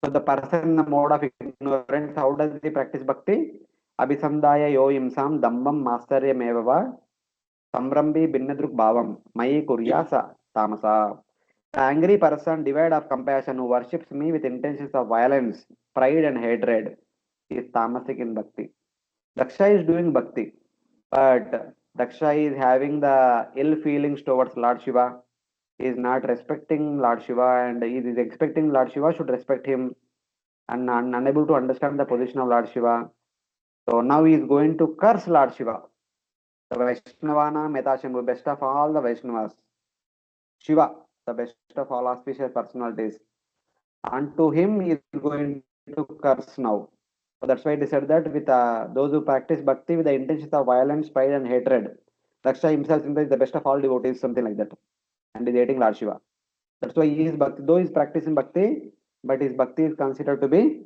So the person in the mode of ignorance, how does he practice bhakti? Abhisandaya yo imsam dambam mastaryamevava samrambi binnadruk bhavam mayi kuryasa tamasa. The angry person, devoid of compassion, who worships me with intentions of violence, pride and hatred, is tamasic in bhakti. Daksha is doing bhakti, but Daksha is having the ill feelings towards Lord Shiva. He is not respecting Lord Shiva and he is expecting Lord Shiva should respect him and unable to understand the position of Lord Shiva. So now he is going to curse Lord Shiva. The Vaishnavana Metashambhu, best of all the Vaishnavas. Shiva, the best of all auspicious personalities. Unto him he is going to curse now. So that's why it is said that with those who practice bhakti with the intentions of violence, pride, and hatred, Daksha himself is the best of all devotees, something like that, and is hating Lord Shiva. That's why he is bhakti, though he is practicing bhakti, but his bhakti is considered to be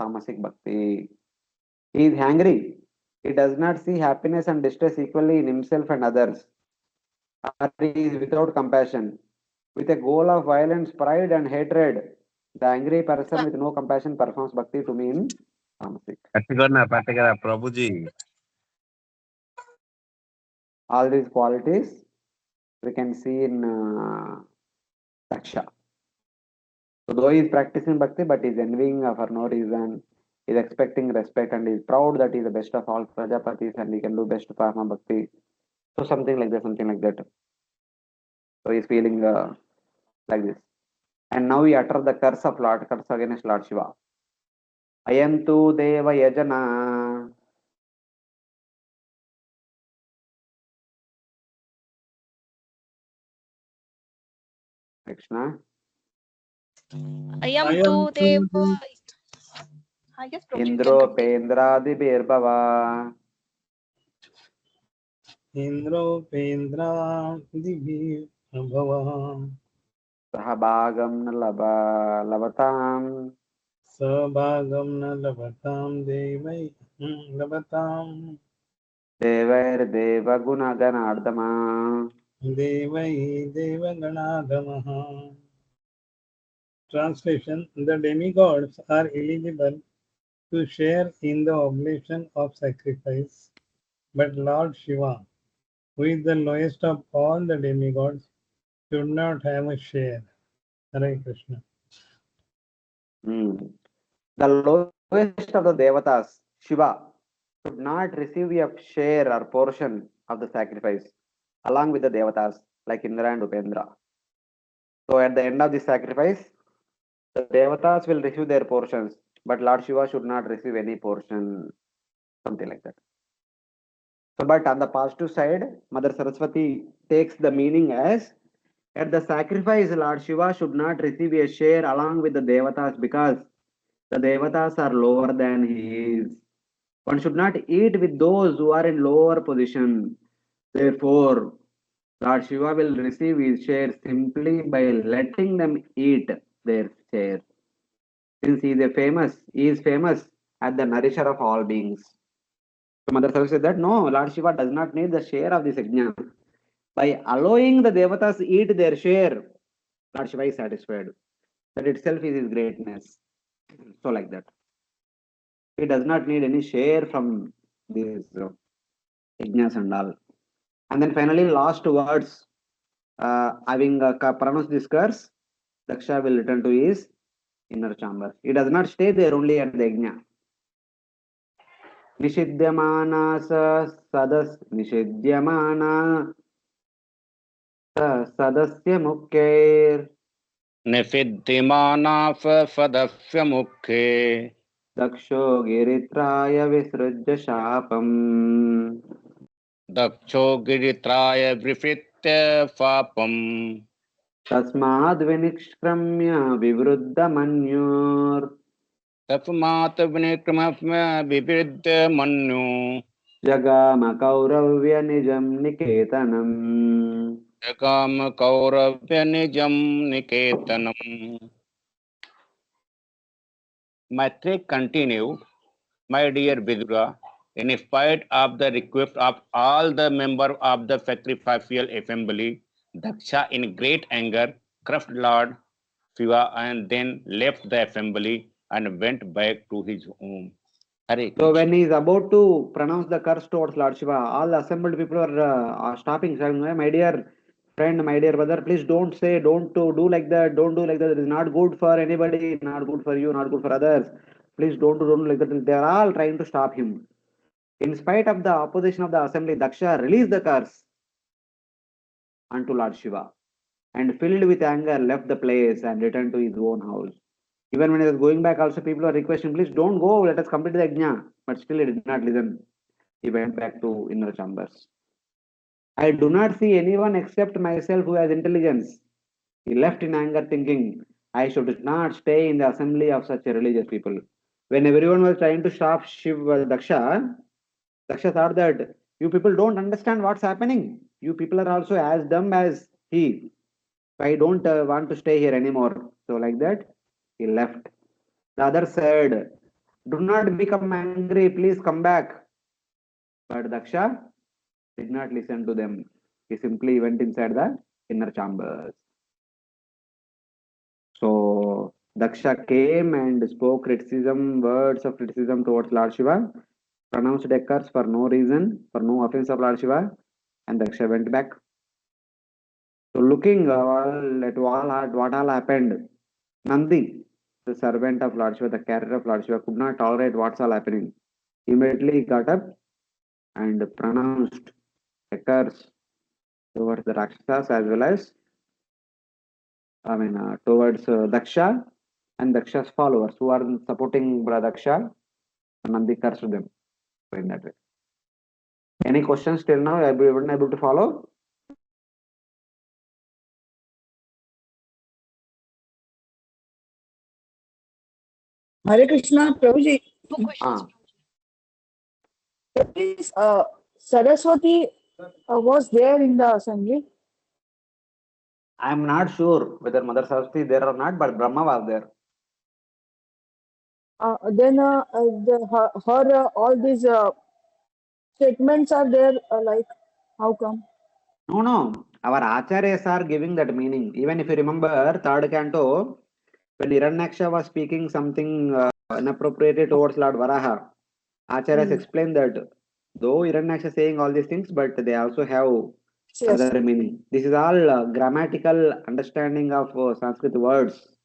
tamasic bhakti. He is angry. He does not see happiness and distress equally in himself and others. Or he is without compassion. With a goal of violence, pride, and hatred, the angry person with no compassion performs bhakti to mean tamasic. Prabhuji. All these qualities we can see in Daksha. So though he is practicing bhakti, but he is envying for no reason. He is expecting respect and he is proud that he is the best of all Prajapatis and he can do best Parama Bhakti. So something like that, something like that. So he is feeling like this. And now he utter the curse against Lord Shiva. Ayantu Deva Yajana. Krishna. Ayam Ayam tu tu deva. Yes, Prabhuji, you can Indro continue. Pendradi Birbhava. Indropendra Divi Abhava Sahabhagam Lavatam. Sabhagam na Lavatam Devai Lavatam Devair Deva Gunaganardama. Devai Devaganadamaha. Translation: the demigods are eligible to share in the oblation of sacrifice, but Lord Shiva, who is the lowest of all the demigods, should not have a share. Hare Krishna. The lowest of the Devatas, Shiva, should not receive a share or portion of the sacrifice along with the Devatas like Indra and Upendra. So at the end of the sacrifice, the Devatas will receive their portions, but Lord Shiva should not receive any portion, something like that. So, but on the positive side, Mother Saraswati takes the meaning as at the sacrifice, Lord Shiva should not receive a share along with the Devatas because the Devatas are lower than he is. One should not eat with those who are in lower position. Therefore, Lord Shiva will receive his share simply by letting them eat their share. Since he is famous as the nourisher of all beings. So Mother Saraswati said that no, Lord Shiva does not need the share of this yajna. By allowing the devatas eat their share, Lord Shiva is satisfied. That itself is his greatness. So like that. He does not need any share from this. yajnas and all. And then finally, last words, having pronounced this curse, Daksha will return to his inner chamber. He does not stay there only at the yajna. Nishidyamana sadas nishidyamana sadasya mukhair निषिध्यमानाफ सदस्य मुखे दक्षो गिरित्राय विसृज्य शापम् दक्षो गिरित्राय विवृत्य पापम् तस्माद् विनिष्क्रम्य विवृद्धमन्योर् तस्मात् विनिक्रम्य विवृद्ध मन्यो जगाम कौरव्य निजं निकेतनम् जगाम कौरव्य निजम निकेतनम. Maitreya continued, my dear Vidura, in spite of the request of all the members of the sacrificial assembly, Daksha in great anger crushed Lord Shiva and then left the assembly and went back to his home. Hare So Krishna. when he is about to pronounce the curse towards Lord Shiva, all assembled people are stopping, saying, my dear friend, my dear brother, please don't say, don't do like that, don't do like that. It is not good for anybody, not good for you, not good for others. Please don't do like that. They are all trying to stop him. In spite of the opposition of the assembly, Daksha released the curse unto Lord Shiva and filled with anger left the place and returned to his own house. Even when he was going back, also people were requesting, please don't go, let us complete the yajna. But still he did not listen. He went back to inner chambers. I do not see anyone except myself who has intelligence. He left in anger, thinking, I should not stay in the assembly of such religious people. When everyone was trying to stop Daksha, Daksha thought that you people don't understand what's happening. You people are also as dumb as he. So I don't want to stay here anymore. So like that, he left. The other said, do not become angry, please come back. But Daksha did not listen to them. He simply went inside the inner chambers. So Daksha came and spoke words of criticism towards Lord Shiva, pronounced a curse for no reason, for no offense of Lord Shiva, and Daksha went back. So looking at what all happened, Nandi, the servant of Lord Shiva, the carrier of Lord Shiva, could not tolerate what's all happening. Immediately he got up and pronounced a curse towards the Rakshasas as well as, towards Daksha and Daksha's followers who are supporting Daksha, and Nandi cursed them in that way. Any questions till now? Have you been able to follow? Hare Krishna, Prabhuji. Two questions. Please, Saraswati was there in the assembly. I am not sure whether Mother Saraswati there or not, but Brahma was there. Then her all these statements are there. Like, how come? No. Our acharyas are giving that meaning. Even if you remember third canto, when Hiranyaksha was speaking something inappropriate towards Lord Varaha, acharyas explained that though Hiranyaksha is saying all these things, but they also have Yes. other meaning. This is all grammatical understanding of Sanskrit words.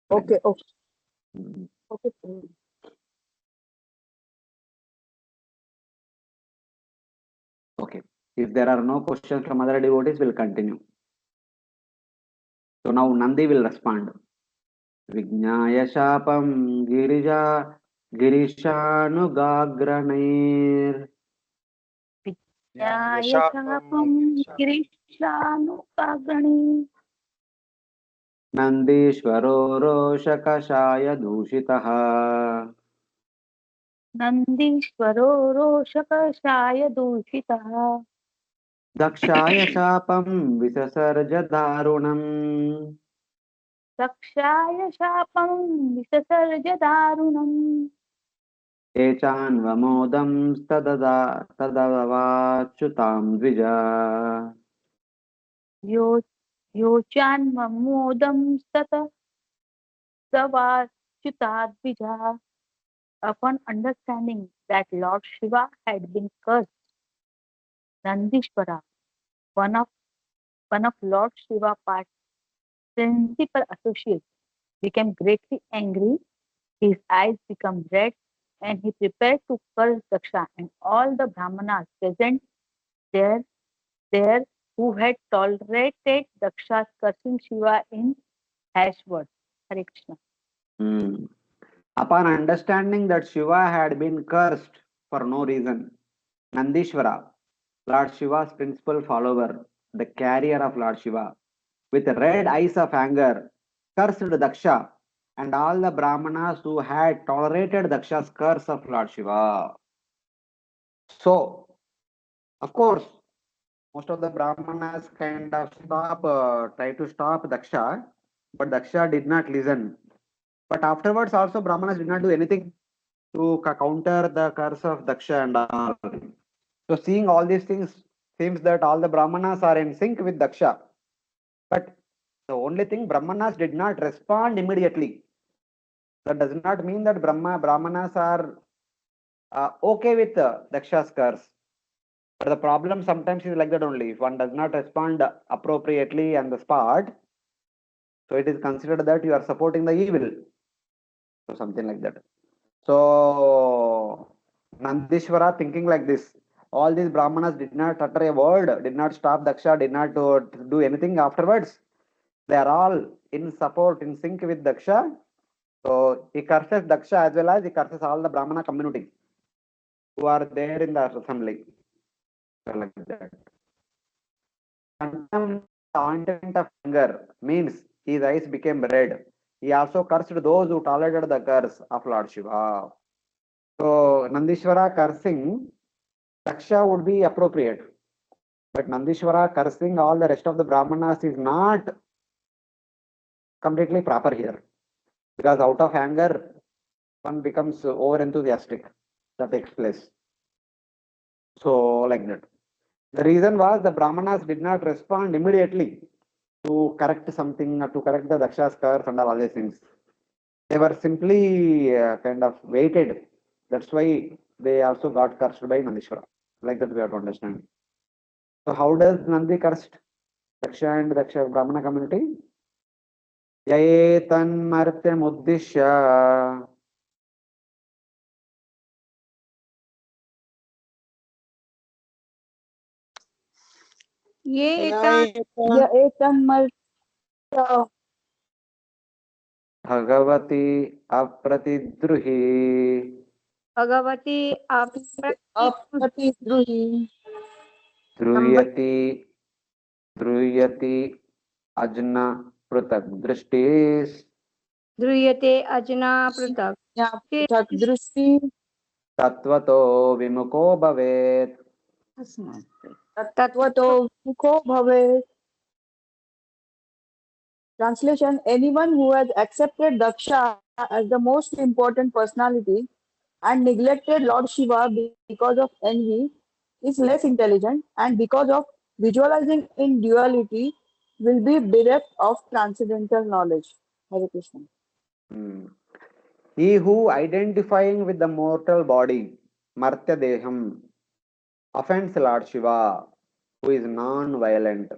Okay. Okay. Mhm. Okay. Okay. If there are no questions from other devotees, we'll continue. So now Nandi will respond. Vijnaya Shapam Girishanugagranir Nyayashapam Girishanupagani Nandishvaro Roshakashaya Dushitaha Nandishvaro Roshakashaya Dushitaha Dakshaya Shapam Visasarja Darunam Dakshaya Shapam Visasarja Darunam Echanvamodam Tadavachutam Dvija Yochan Mamodam Sata Savachutadvija. Upon understanding that Lord Shiva had been cursed. Nandishvara, one of Lord Shiva's principal associates, became greatly angry. His eyes became red, and he prepared to curse Daksha and all the Brahmanas present there, there who had tolerated Daksha's cursing Shiva in harsh words. Hare Krishna. Hmm. Upon understanding that Shiva had been cursed for no reason, Nandishvara, Lord Shiva's principal follower, the carrier of Lord Shiva, with red eyes of anger, cursed Daksha and all the Brahmanas who had tolerated Daksha's curse of Lord Shiva. So, of course, most of the Brahmanas kind of try to stop Daksha, but Daksha did not listen. But afterwards, also Brahmanas did not do anything to counter the curse of Daksha and all. So, seeing all these things, seems that all the Brahmanas are in sync with Daksha. But the only thing, Brahmanas did not respond immediately. That does not mean that Brahmanas are okay with Daksha's curse. But the problem sometimes is like that only. If one does not respond appropriately on the spot, so it is considered that you are supporting the evil. So something like that. So Nandishvara thinking like this. All these Brahmanas did not utter a word, did not stop Daksha, did not do anything afterwards. They are all in support, in sync with Daksha. So he curses Daksha as well as he curses all the Brahmana community who are there in the assembly. So like that. Contempt the ointment of anger means his eyes became red. He also cursed those who tolerated the curse of Lord Shiva. So Nandishvara cursing Daksha would be appropriate. But Nandishvara cursing all the rest of the Brahmanas is not completely proper here. Because out of anger, one becomes over enthusiastic. That takes place. So, like that. The reason was the Brahmanas did not respond immediately to correct something, or to correct the Daksha's curse and all these things. They were simply kind of waited. That's why they also got cursed by Nandishvara. Like that we have to understand. So how does Nandi cursed Daksha and Daksha Brahmana community? Yaye tanmartyam uddishya ये एतन्मर्त्य Bhagavati apratidruhi Bhagwati अप्रतिद्रुहि druyati druyati ajna prutak drishtis ध्रुयते Ajna पृथक् पृथक् दृष्टि तत्वतो विमुखो भवेत्. तत्वतो मुखो भवेत्. Translation: anyone who has accepted Daksha as the most important personality and neglected Lord Shiva because of envy is less intelligent, and because of visualizing in duality will be bereft of transcendental knowledge. Hare Krishna. Hmm. He who identifying with the mortal body, Martya Deham, offends Lord Shiva, who is non-violent.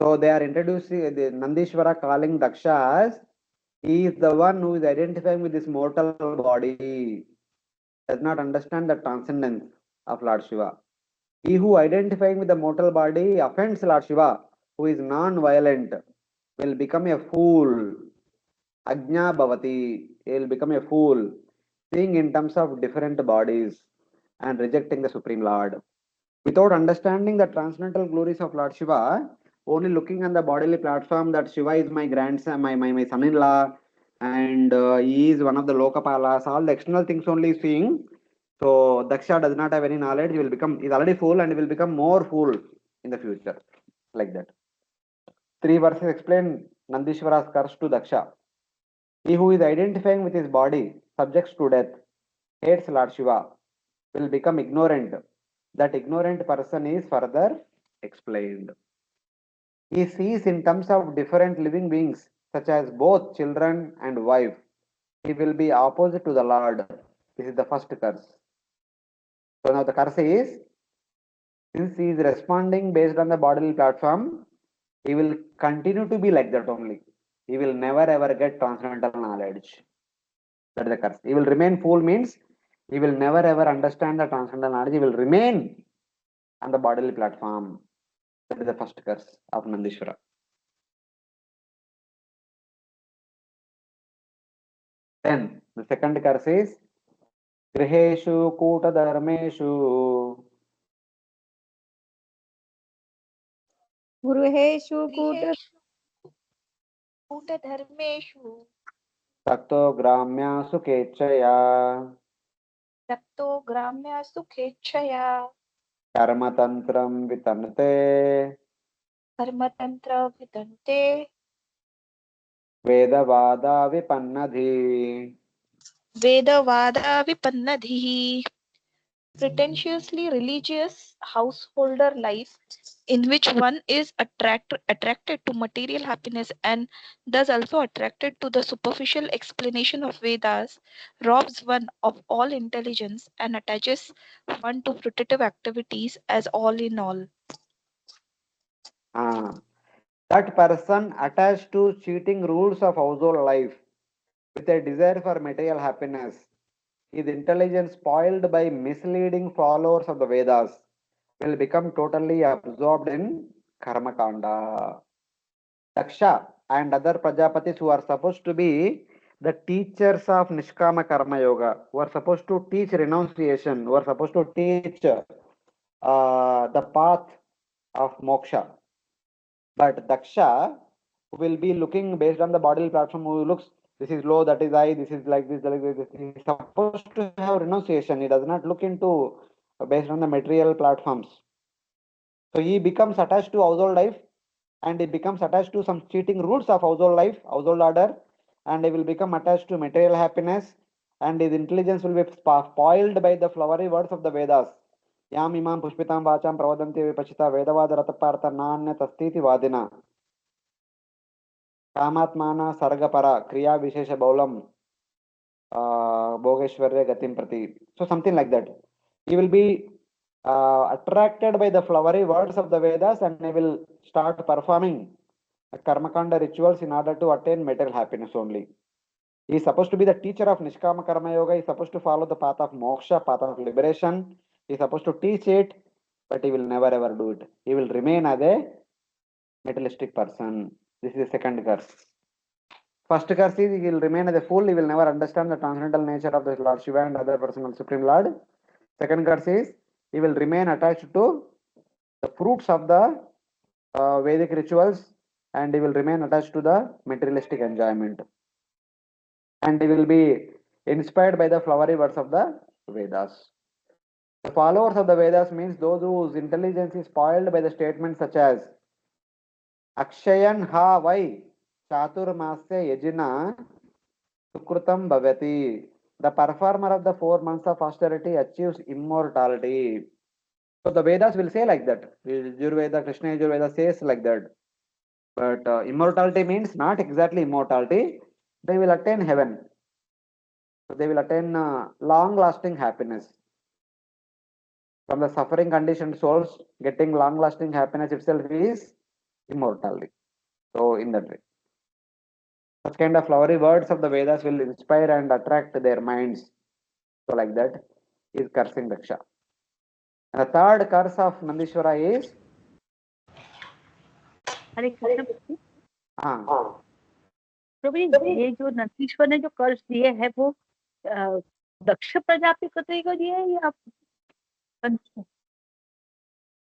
So they are introducing the Nandishvara calling Daksha as he is the one who is identifying with this mortal body, does not understand the transcendence of Lord Shiva. He who identifying with the mortal body offends Lord Shiva, who is non-violent, will become a fool. Ajna bhavati, he will become a fool, seeing in terms of different bodies and rejecting the Supreme Lord. Without understanding the transcendental glories of Lord Shiva, only looking on the bodily platform that Shiva is my grandson, my son-in-law, and he is one of the Lokapalas, all the external things only seeing. So Daksha does not have any knowledge, he will become, he is already fool and he will become more fool in the future. Like that. 3 verses explain Nandishvara's curse to Daksha. He who is identifying with his body, subjects to death, hates Lord Shiva, will become ignorant. That ignorant person is further explained. He sees in terms of different living beings, such as both children and wife. He will be opposite to the Lord. This is the first curse. So now the curse is, since he is responding based on the bodily platform, he will continue to be like that only. He will never ever get transcendental knowledge. That is the curse. He will remain fool means he will never ever understand the transcendental knowledge. He will remain on the bodily platform. That is the first curse of Nandishwara. Then the second curse is Griheshu Kuta Dharmeshu. गृहेषु कूटधर्मेषु Takto Gramya Sukechaya. रक्तो ग्राम्य सुखेच्छया Karmatantram Vitanate. कर्मतंत्र वितन्ते Vedavada Vipannadhi. वेदवादा विपन्नधिः pretentiously religious householder life in which one is attracted to material happiness and thus also attracted to the superficial explanation of Vedas robs one of all intelligence and attaches one to fruitive activities as all in all. That person attached to cheating rules of household life with a desire for material happiness, his intelligence spoiled by misleading followers of the Vedas, will become totally absorbed in Karmakanda. Daksha and other Prajapatis who are supposed to be the teachers of Nishkama Karma Yoga, who are supposed to teach renunciation, who are supposed to teach the path of moksha. But Daksha will be looking based on the bodily platform, who looks, this is low, that is high, this is like this, like this. He is supposed to have renunciation. He does not look into based on the material platforms. So he becomes attached to household life, and he becomes attached to some cheating rules of household life, household order, and he will become attached to material happiness, and his intelligence will be spoiled by the flowery words of the Vedas. Yam imam pushpitam vacham pravadanti vipachita vedavada ratapartha nanya tastiti vadina. Kamatmana sargapara kriya vishesha baulam bhogeshwarya gatim prati. So something like that. He will be attracted by the flowery words of the Vedas, and he will start performing Karmakanda rituals in order to attain material happiness only. He is supposed to be the teacher of Nishkama Karma Yoga. He is supposed to follow the path of moksha, path of liberation. He is supposed to teach it, but he will never ever do it. He will remain as a materialistic person. This is the second curse. First curse is he will remain as a fool. He will never understand the transcendental nature of the Lord Shiva and other personal Supreme Lord. Second curse is he will remain attached to the fruits of the Vedic rituals, and he will remain attached to the materialistic enjoyment. And he will be inspired by the flowery words of the Vedas. The followers of the Vedas means those whose intelligence is spoiled by the statements such as Akshayan ha vai chaturmasya yajina sukrutam bhavati. The performer of the 4 months of austerity achieves immortality. So the Vedas will say like that. Yajurveda, Krishna Yajurveda says like that. But immortality means not exactly immortality. They will attain heaven. So they will attain long-lasting happiness. From the suffering conditioned souls, getting long-lasting happiness itself is immortality. So in that way, such kind of flowery words of the Vedas will inspire and attract their minds. So like that is cursing Daksha. And the third curse of Nandishwara is हरे कृष्ण प्रभु हाँ प्रभु ये जो नंदीश्वर ने जो कर्ज दिए है वो दक्ष प्रजापति को दिए है या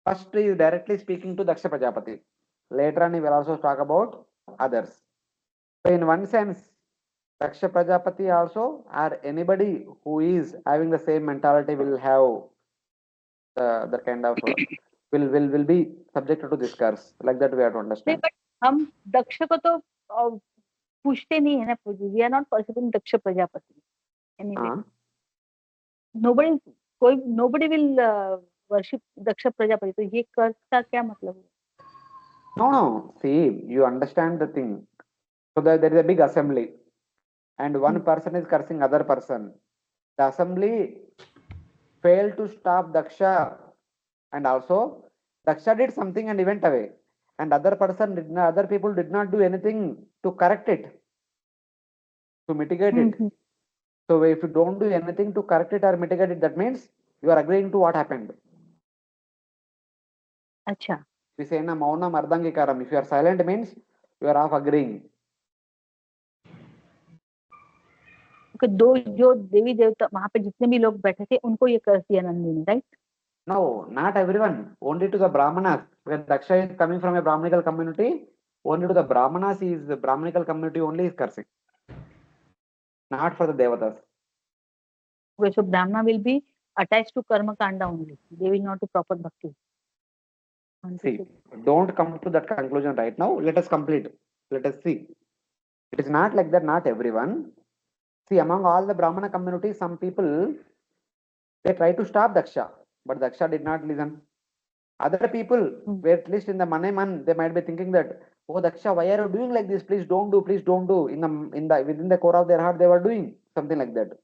first he is directly speaking to Daksha Prajapati. Later on he will also talk about others. So in one sense, Daksha Prajapati also, or anybody who is having the same mentality, will have the kind of will be subjected to this curse. Like that we have to understand. But हम दक्ष को तो पूछते नहीं है ना प्रभु we are not worshipping Daksha Prajapati anyway nobody will worship Daksha Prajapati तो ये कर्ज का क्या मतलब है No, see, you understand the thing. So there is a big assembly, and one person is cursing other person. The assembly failed to stop Daksha, and also Daksha did something and he went away, and other people did not do anything to correct it, to mitigate it. Mhm. So if you don't do anything to correct it or mitigate it, that means you are agreeing to what happened. अच्छा. We say na maunam ardhangikaram. If you are silent means you are half agreeing. कि दो जो देवी देवता वहां पे जितने भी लोग बैठे थे उनको ये कर्ज दिया नंदी ने, right? No, not everyone. Only to the Brahmanas. When Daksha is coming from a Brahmanical community, only to the Brahmanas is the Brahmanical community only is cursing. Not for the Devatas. So Brahmana will be attached to karma kanda only. They will not do proper bhakti. See, don't come to that conclusion right now. Let us complete. Let us see. It is not like that, not everyone. See, among all the Brahmana community, some people, they try to stop Daksha, but Daksha did not listen. Other people, were at least in the Maneman, they might be thinking that, oh Daksha, why are you doing like this? Please don't do, please don't do. In the within the core of their heart, they were doing something like that.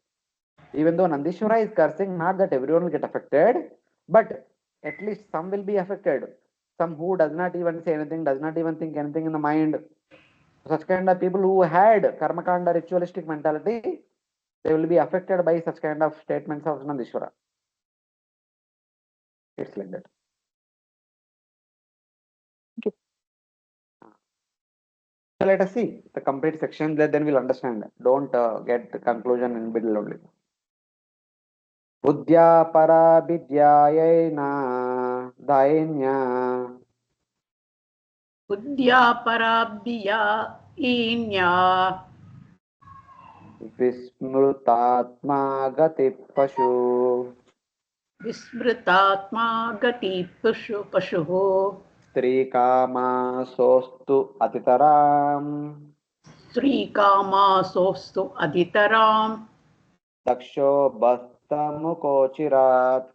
Even though Nandishwara is cursing, not that everyone will get affected, but at least some will be affected. Some who does not even say anything, does not even think anything in the mind. Such kind of people who had karmakanda ritualistic mentality, they will be affected by such kind of statements of Nandishwara. It's like that. So let us see the complete section, then we'll understand. Don't get the conclusion in middle only. Buddhya para vidyayena dainya बुद्ध्या पराभ्या ईन्या vismrutatma gati pashu विस्मृतात्मा गति पशुः strikama sostu atitaram स्त्रीकामासोऽस्तु अधितराम् daksho bastamukochirat.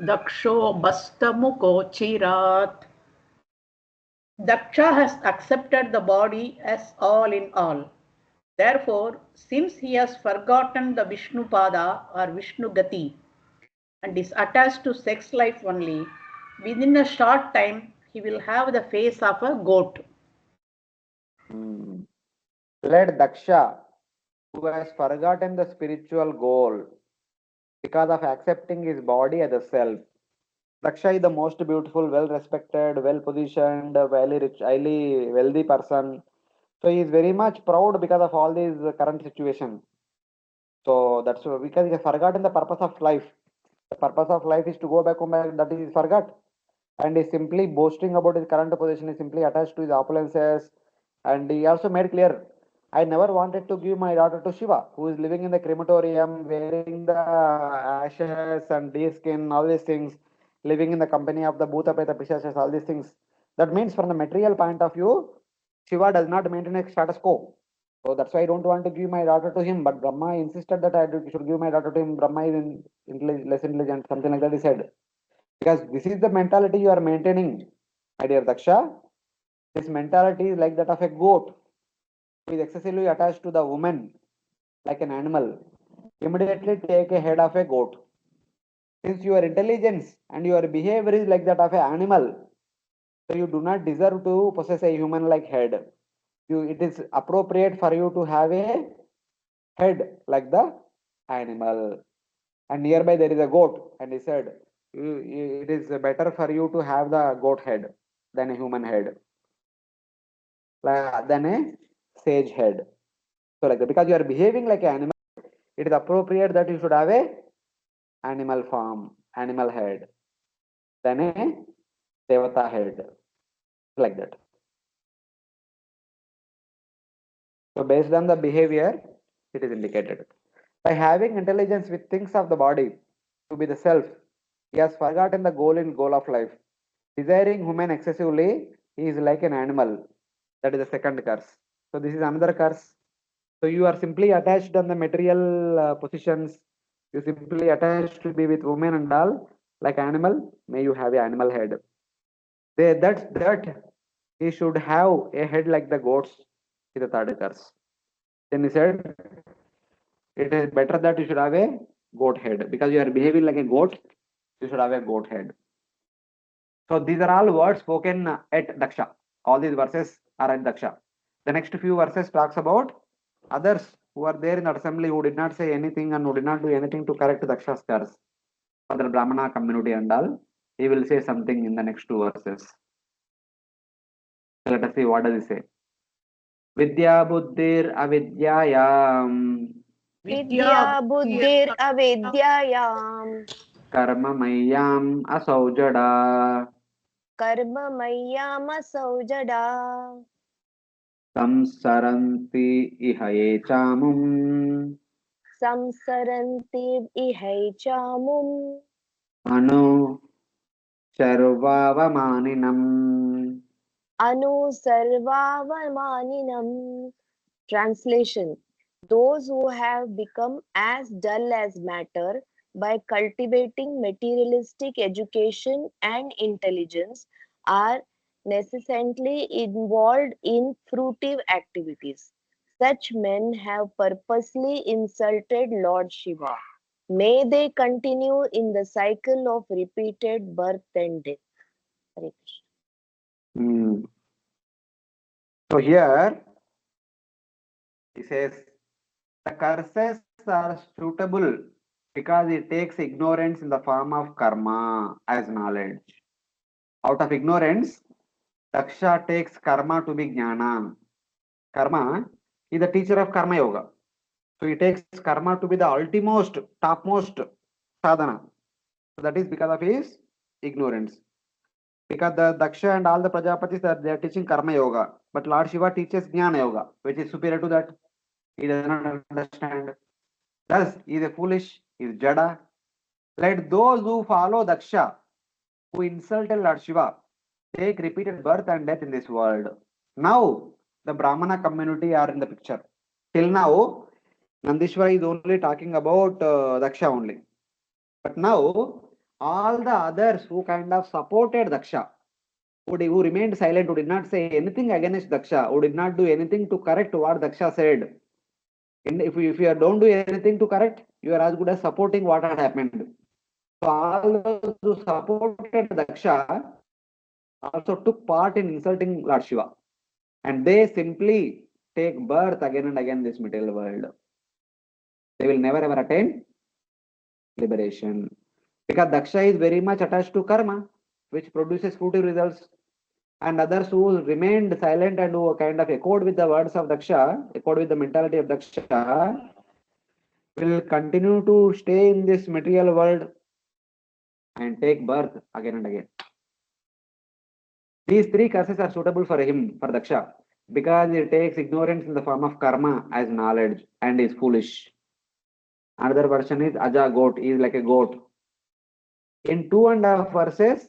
दक्षो बस्तमुखोचिरात्. Daksha has accepted the body as all in all. Therefore, since he has forgotten the Vishnupada or Vishnu Gati and is attached to sex life only, within a short time he will have the face of a goat. Let Daksha, who has forgotten the spiritual goal because of accepting his body as a self. Daksha is the most beautiful, well-respected, well-positioned, very rich, highly wealthy person. So he is very much proud because of all these current situation. So that's because he has forgotten the purpose of life. The purpose of life is to go back home, that is forgot. And he's simply boasting about his current position, is simply attached to his opulences. And he also made clear, I never wanted to give my daughter to Shiva, who is living in the crematorium, wearing the ashes and deer skin, all these things, living in the company of the Bhuta Preta Pishachas, all these things. That means from the material point of view, Shiva does not maintain a status quo. So that's why I don't want to give my daughter to him. But Brahma insisted that I should give my daughter to him. Brahma is less intelligent, something like that he said. Because this is the mentality you are maintaining, my dear Daksha. This mentality is like that of a goat who is excessively attached to the woman like an animal. Immediately take a head of a goat. Since your intelligence and your behavior is like that of an animal, so you do not deserve to possess a human-like head. It is appropriate for you to have a head like the animal. And nearby there is a goat, and he said, it is better for you to have the goat head than a human head, than a sage head. So like that, because you are behaving like an animal, it is appropriate that you should have a animal form, animal head, than a devata head, like that. So based on the behavior, it is indicated. By having intelligence with things of the body to be the self, he has forgotten the goal of life. Desiring human excessively, he is like an animal. That is the second curse. So this is another curse. So you are simply attached on the material positions. You simply attached to be with women and all, like animal. May you have an animal head. That he should have a head like the goats is the third curse. Then he said, it is better that you should have a goat head. Because you are behaving like a goat, you should have a goat head. So these are all words spoken at Daksha. All these verses are at Daksha. The next few verses talks about others who are there in the assembly who did not say anything and who did not do anything to correct Daksha's curse. For the Brahmana community and all, he will say something in the next two verses. Let us see what does he say. Vidya buddhir avidyayam Vidya buddhir avidyayam karma mayam asaujada karma mayama saujada samsaranti ihaye chamum samsaranti ihaichamum anu charvavamaninam. anu sarvavamaninam. Translation: those who have become as dull as matter by cultivating materialistic education and intelligence are necessarily involved in fruitive activities. Such men have purposely insulted Lord Shiva. May they continue in the cycle of repeated birth and death. Hare Krishna. So here he says the curses are suitable because it takes ignorance in the form of karma as knowledge. Out of ignorance, Daksha takes karma to be jnana. Karma is the teacher of karma yoga. So he takes karma to be the ultimost, topmost sadhana. So that is because of his ignorance. Because the Daksha and all the Prajapatis they are teaching karma yoga, but Lord Shiva teaches jnana yoga, which is superior to that. He does not understand. Thus, he is a foolish, he is jada. Let those who follow Daksha, who insulted Lord Shiva, take repeated birth and death in this world. Now, the Brahmana community are in the picture. Till now, Nandishwara is only talking about Daksha only. But now, all the others who kind of supported Daksha, who remained silent, who did not say anything against Daksha, who did not do anything to correct what Daksha said. And if you don't do anything to correct, you are as good as supporting what had happened. So all those who supported Daksha also took part in insulting Lord Shiva. And they simply take birth again and again in this material world. They will never ever attain liberation. Because Daksha is very much attached to karma, which produces fruitive results. And others who remained silent and who kind of echoed with the words of Daksha, echoed with the mentality of Daksha, will continue to stay in this material world and take birth again and again. These three curses are suitable for him, for Daksha, because he takes ignorance in the form of karma as knowledge and is foolish. Another version is Aja goat, he is like a goat. In 2.5 verses,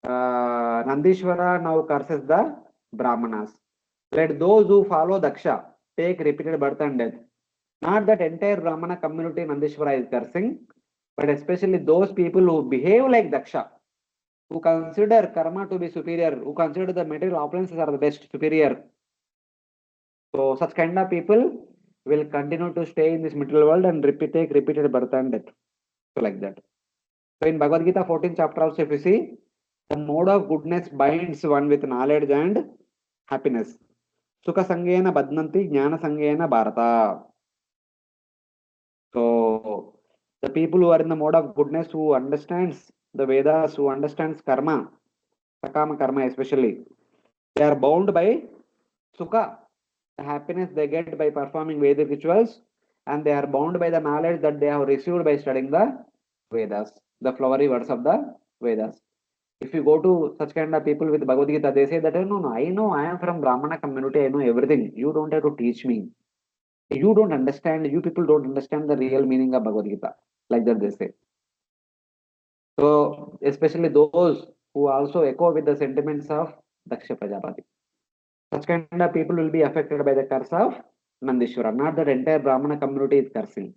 Nandishwara now curses the Brahmanas. Let those who follow Daksha take repeated birth and death. Not that entire Brahmana community Nandishwara is cursing, but especially those people who behave like Daksha, who consider karma to be superior, who consider the material opulences are the best, superior. So such kind of people will continue to stay in this material world and take repeated birth and death. So like that. So in Bhagavad Gita 14th chapter also, if you see, the mode of goodness binds one with knowledge and happiness. Sukha sangena badnanti jnana sangena bharata. So the people who are in the mode of goodness, who understands the Vedas, who understands karma, sakama karma especially, they are bound by sukha, the happiness they get by performing Vedic rituals, and they are bound by the knowledge that they have received by studying the Vedas, the flowery words of the Vedas. If you go to such kind of people with Bhagavad Gita, they say that no, I know, I am from Brahmana community, I know everything. You don't have to teach me. You don't understand, you people don't understand the real meaning of Bhagavad Gita. Like that they say. So, especially those who also echo with the sentiments of Daksha Prajapati. Such kind of people will be affected by the curse of Nandishwara. Not that entire Brahmana community is cursing.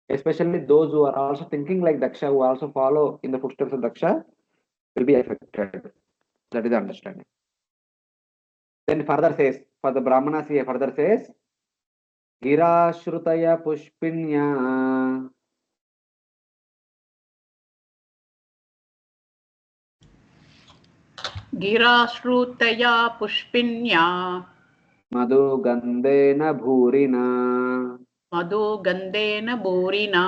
Especially those who are also thinking like Daksha, who also follow in the footsteps of Daksha, will be affected. That is the understanding. Then further says, for the Brahmanas here further says, Gira Shrutaya Pushpinya गिराश्रुतया पुष्पिन्या मधुगन्धेन भूरिना मधुगन्धेन भूरिना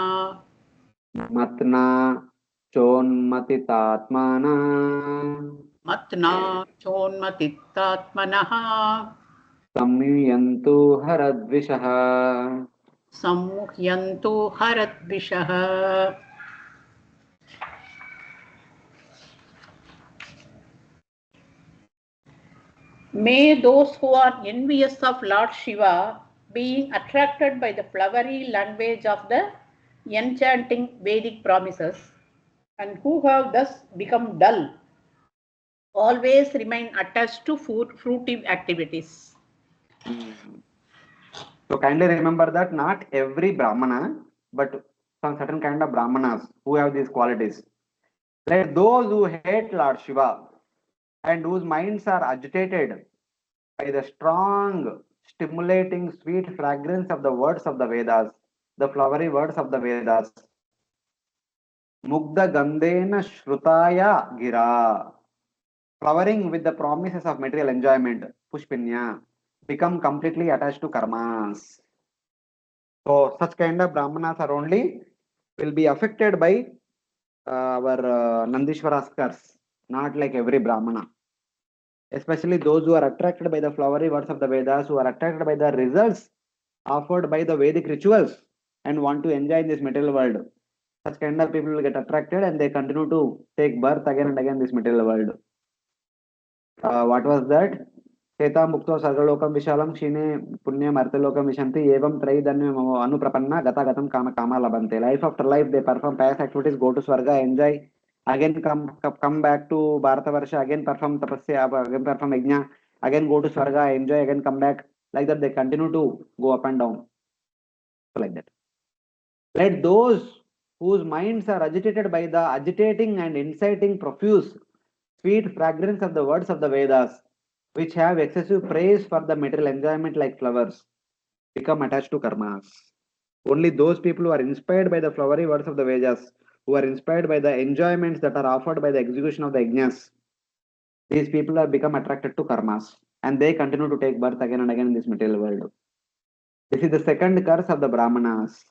मत्ना चोन्मतितात्माना मत्ना चोन्मत्तितात्मनः संयुयन्तु हरद्विषः सम्मुह्यन्तु हरद्विषः. May those who are envious of Lord Shiva, being attracted by the flowery language of the enchanting Vedic promises, and who have thus become dull, always remain attached to fruitive activities. So kindly remember that not every Brahmana, but some certain kind of Brahmanas who have these qualities. Like those who hate Lord Shiva and whose minds are agitated by the strong, stimulating, sweet fragrance of the words of the Vedas, the flowery words of the Vedas. Mugdha Gandhena Shrutaya Gira. Flowering with the promises of material enjoyment, Pushpinya, become completely attached to karmas. So such kind of Brahmanas are only will be affected by our Nandishwara's curse, not like every Brahmana. Especially those who are attracted by the flowery words of the Vedas, who are attracted by the results offered by the Vedic rituals and want to enjoy in this material world. Such kind of people will get attracted and they continue to take birth again and again in this material world. What was that? Seta Mukto Sargalokam Vishalam Shine Punya Martelokam Vishanti Evam Traidanyam Anuprapanna Gata Gatam Kama Kama Labante. Life after life they perform pious activities, go to Swarga, enjoy, again come back to Bharatavarsha, again perform tapasya, again perform yajna, again go to Swarga, enjoy, again come back. Like that they continue to go up and down. So like that. Let those whose minds are agitated by the agitating and inciting profuse sweet fragrance of the words of the Vedas, which have excessive praise for the material enjoyment like flowers, become attached to karmas. Only those people who are inspired by the flowery words of the Vedas, who are inspired by the enjoyments that are offered by the execution of the yajnas, these people have become attracted to karmas and they continue to take birth again and again in this material world. This is the second curse of the Brahmanas.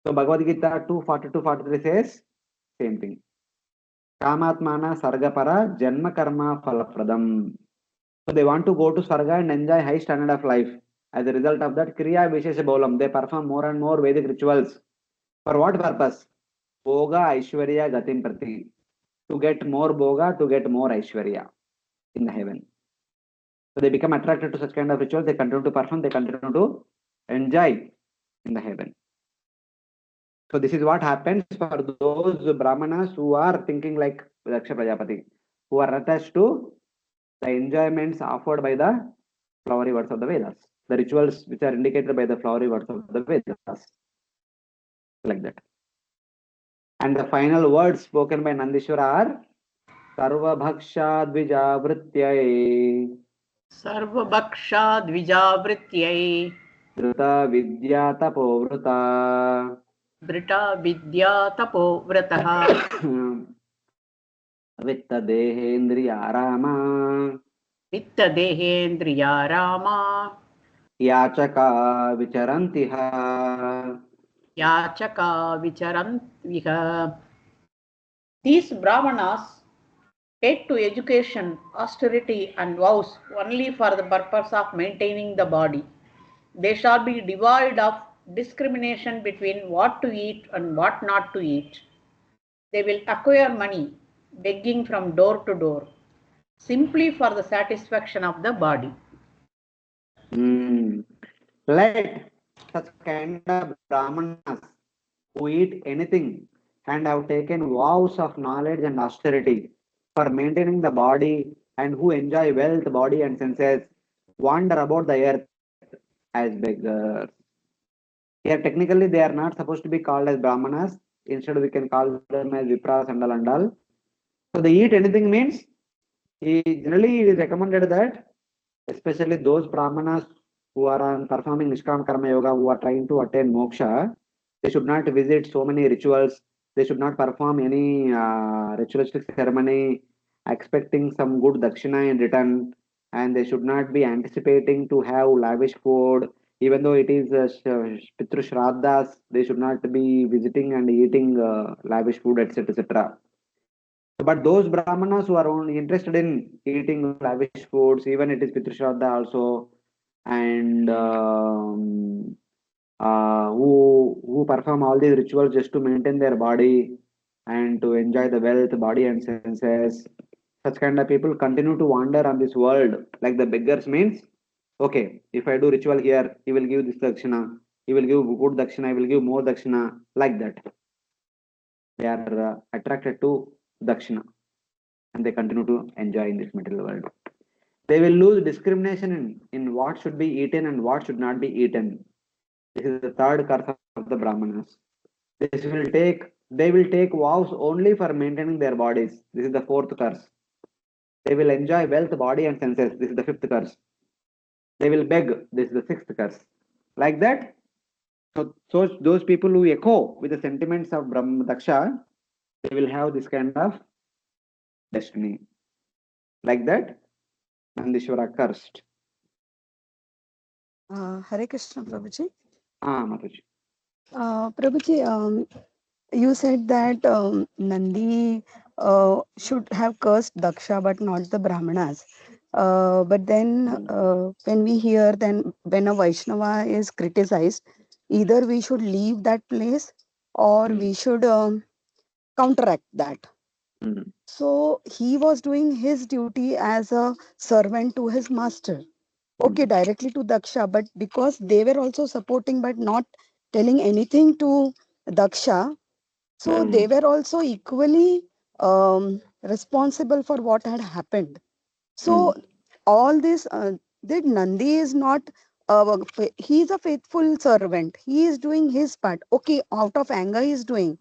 So Bhagavad Gita 2:42-43 says same thing. Kamatmana sargapara janma karma falapradam. So they want to go to Sarga and enjoy high standard of life. As a result of that, Kriya Vishesha Baulam, they perform more and more Vedic rituals. For what purpose? Bhoga Aishwarya Gatim Prati. To get more Bhoga, to get more Aishwarya in the heaven. So they become attracted to such kind of rituals, they continue to perform, they continue to enjoy in the heaven. So this is what happens for those Brahmanas who are thinking like Daksha Prajapati, who are attached to the enjoyments offered by the flowery words of the Vedas, the rituals which are indicated by the flowery words of the Vedas, like that. And the final words spoken by Nandishwara are Sarva Bhaksha Dvijavrityai Sarvabhaksha Dvijavrityai Drita Vidya Tapovrita Brita Vidya Tapo Vrataha Vitta Dehendriya Rama Vitta Dehendriya Rama Yachaka Vicharantiha. Yachaka Vicharantiha. These Brahmanas take to education, austerity, and vows only for the purpose of maintaining the body. They shall be devoid of discrimination between what to eat and what not to eat. They will acquire money, begging from door to door, simply for the satisfaction of the body. Let such kind of Brahmanas who eat anything and have taken vows of knowledge and austerity for maintaining the body and who enjoy wealth, body, and senses wander about the earth as beggars. Here, technically, they are not supposed to be called as Brahmanas. Instead, we can call them as Vipras and all. So, they eat anything means generally it is recommended that especially those Brahmanas who are performing Nishkam Karma Yoga, who are trying to attain moksha, they should not visit so many rituals. They should not perform any ritualistic ceremony expecting some good dakshina in return, and they should not be anticipating to have lavish food. Even though it is Pitru Shraddhas, they should not be visiting and eating lavish food, etc. etc. But those Brahmanas who are only interested in eating lavish foods, even it is Pitru Shraddha also, and who perform all these rituals just to maintain their body and to enjoy the wealth, body and senses. Such kind of people continue to wander on this world like the beggars means, okay, if I do ritual here, he will give this dakshina, he will give good dakshina, he will give more dakshina, like that. They are attracted to dakshina and they continue to enjoy in this material world. They will lose discrimination in what should be eaten and what should not be eaten. This is the third curse of the Brahmanas. They will take vows only for maintaining their bodies. This is the fourth curse. They will enjoy wealth, body, and senses. This is the fifth curse. They will beg. This is the sixth curse. Like that. So those people who echo with the sentiments of Brahma Daksha, they will have this kind of destiny. Like that, Nandishwara cursed. Hare Krishna, Prabhuji. Mataji. Prabhuji, you said that Nandi should have cursed Daksha, but not the Brahmanas. But then, when we hear, then when a Vaishnava is criticized, either we should leave that place or we should counteract that. So he was doing his duty as a servant to his master. Okay, directly to Daksha, but because they were also supporting but not telling anything to Daksha, so they were also equally responsible for what had happened. So all this, that Nandi is not, he is a faithful servant. He is doing his part. Okay, out of anger he is doing.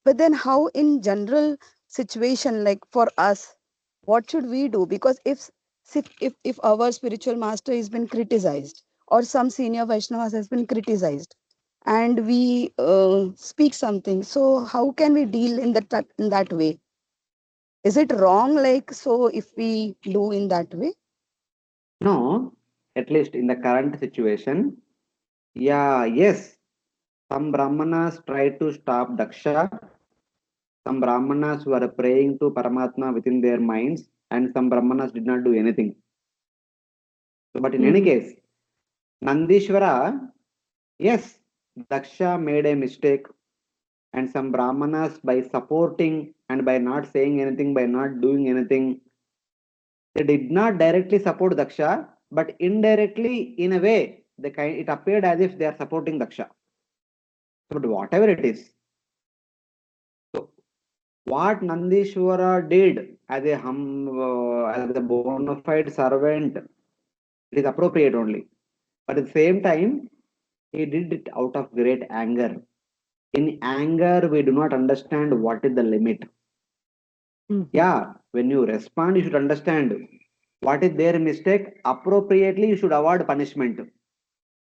But then how in general situation, like for us, what should we do? Because if our spiritual master has been criticized or some senior Vaishnavas has been criticized and we speak something, so how can we deal in that way? Is it wrong, like, so if we do in that way? No, at least in the current situation, yes, some Brahmanas tried to stop Daksha, some Brahmanas were praying to Paramatma within their minds, and some Brahmanas did not do anything. But in any case, Nandishwara, yes, Daksha made a mistake, and some Brahmanas, by supporting and by not saying anything, by not doing anything, they did not directly support Daksha, but indirectly, in a way, it appeared as if they are supporting Daksha. But whatever it is, so what Nandishwara did as a bona fide servant, it is appropriate only. But at the same time, he did it out of great anger. In anger, we do not understand what is the limit. Yeah, when you respond, you should understand what is their mistake. Appropriately, you should avoid punishment.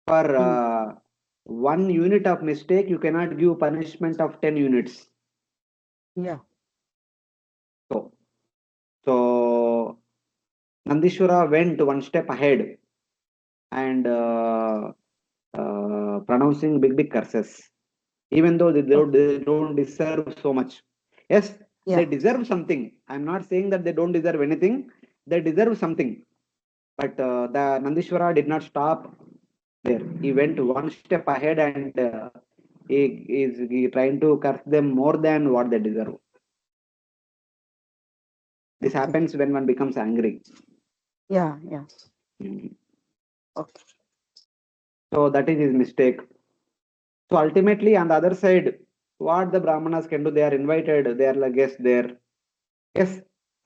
For 1 unit of mistake, you cannot give punishment of 10 units. Yeah. So Nandishwara went one step ahead and pronouncing big curses, even though they don't deserve so much. Yes, they deserve something. I'm not saying that they don't deserve anything. They deserve something. But the Nandishwara did not stop there. He went one step ahead and he trying to curse them more than what they deserve. This happens when one becomes angry. Yeah. Okay. So that is his mistake. So ultimately, on the other side, what the Brahmanas can do, they are invited, they are like guests there. Yes,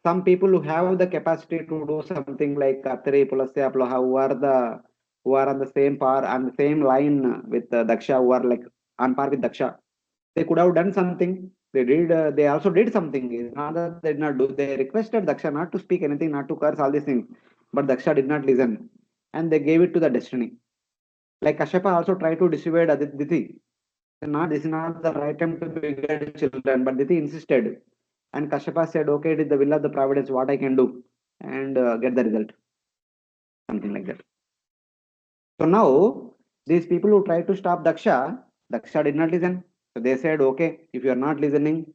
some people who have the capacity to do something like Atri, Pulasya, Ploha, who are on the same line with Daksha, who are like on par with Daksha, they could have done something. They did. They also did something. It's not that they did not do. They requested Daksha not to speak anything, not to curse all these things, but Daksha did not listen, and they gave it to the destiny. Like Kashyapa also tried to dissuade Aditi. This is not the right time to beget children, but Diti insisted. And Kashyapa said, okay, it is the will of the providence, what I can do, and get the result. Something like that. So now, these people who tried to stop Daksha, Daksha did not listen. So they said, okay, if you are not listening,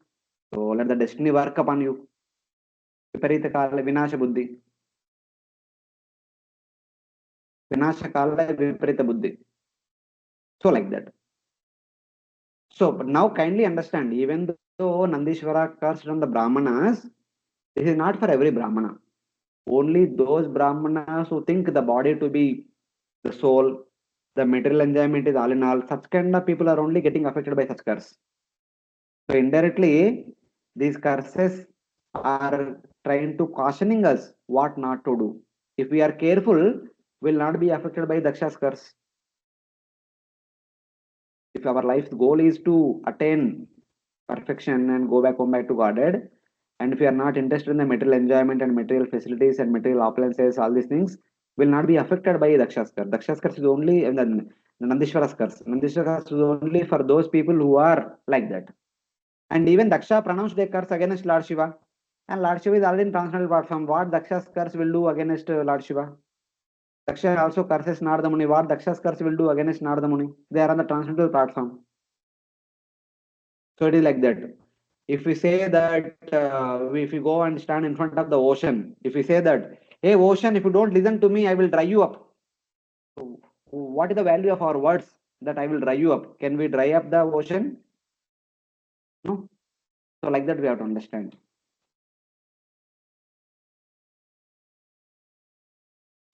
so let the destiny work upon you. Viparita kala vinasha buddhi. Vinasha kala viparita buddhi. So like that. So but now kindly understand, even though Nandishvara cursed from the Brahmanas, this is not for every Brahmana. Only those Brahmanas who think the body to be the soul, the material enjoyment is all in all, such kind of people are only getting affected by such curse. So indirectly, these curses are trying to cautioning us what not to do. If we are careful, we will not be affected by Daksha's curse. If our life's goal is to attain perfection and go back home back to Godhead, and if we are not interested in the material enjoyment and material facilities and material opulences, all these things will not be affected by Daksha's curse. Daksha's curse is only and then Nandishvara's curse. Nandishvara's curse is only for those people who are like that. And even Daksha pronounced a curse against Lord Shiva. And Lord Shiva is already in transcendental platform. What Daksha's curse will do against Lord Shiva? Daksha also curses Narada Muni. What Daksha's curse will do against Narada Muni? They are on the transcendental platform. So it is like that. If we say that, if we go and stand in front of the ocean, if we say that, hey ocean, if you don't listen to me, I will dry you up. So what is the value of our words that I will dry you up? Can we dry up the ocean? No. So like that we have to understand.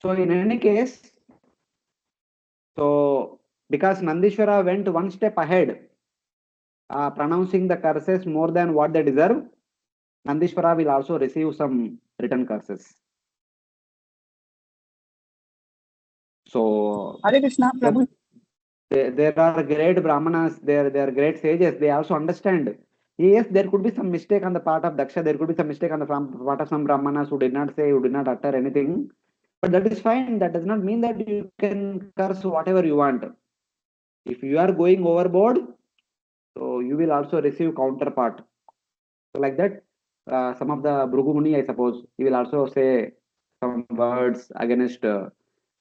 So in any case, so because Nandishvara went one step ahead, pronouncing the curses more than what they deserve, Nandishvara will also receive some return curses. So Hare Krishna, Prabhu. there are great Brahmanas, there are great sages, they also understand. Yes, there could be some mistake on the part of Daksha, there could be some mistake on the part of some Brahmanas who did not say, who did not utter anything. But that is fine. That does not mean that you can curse whatever you want. If you are going overboard, so you will also receive counterpart. So like that, some of the Brughu Muni, I suppose, he will also say some words against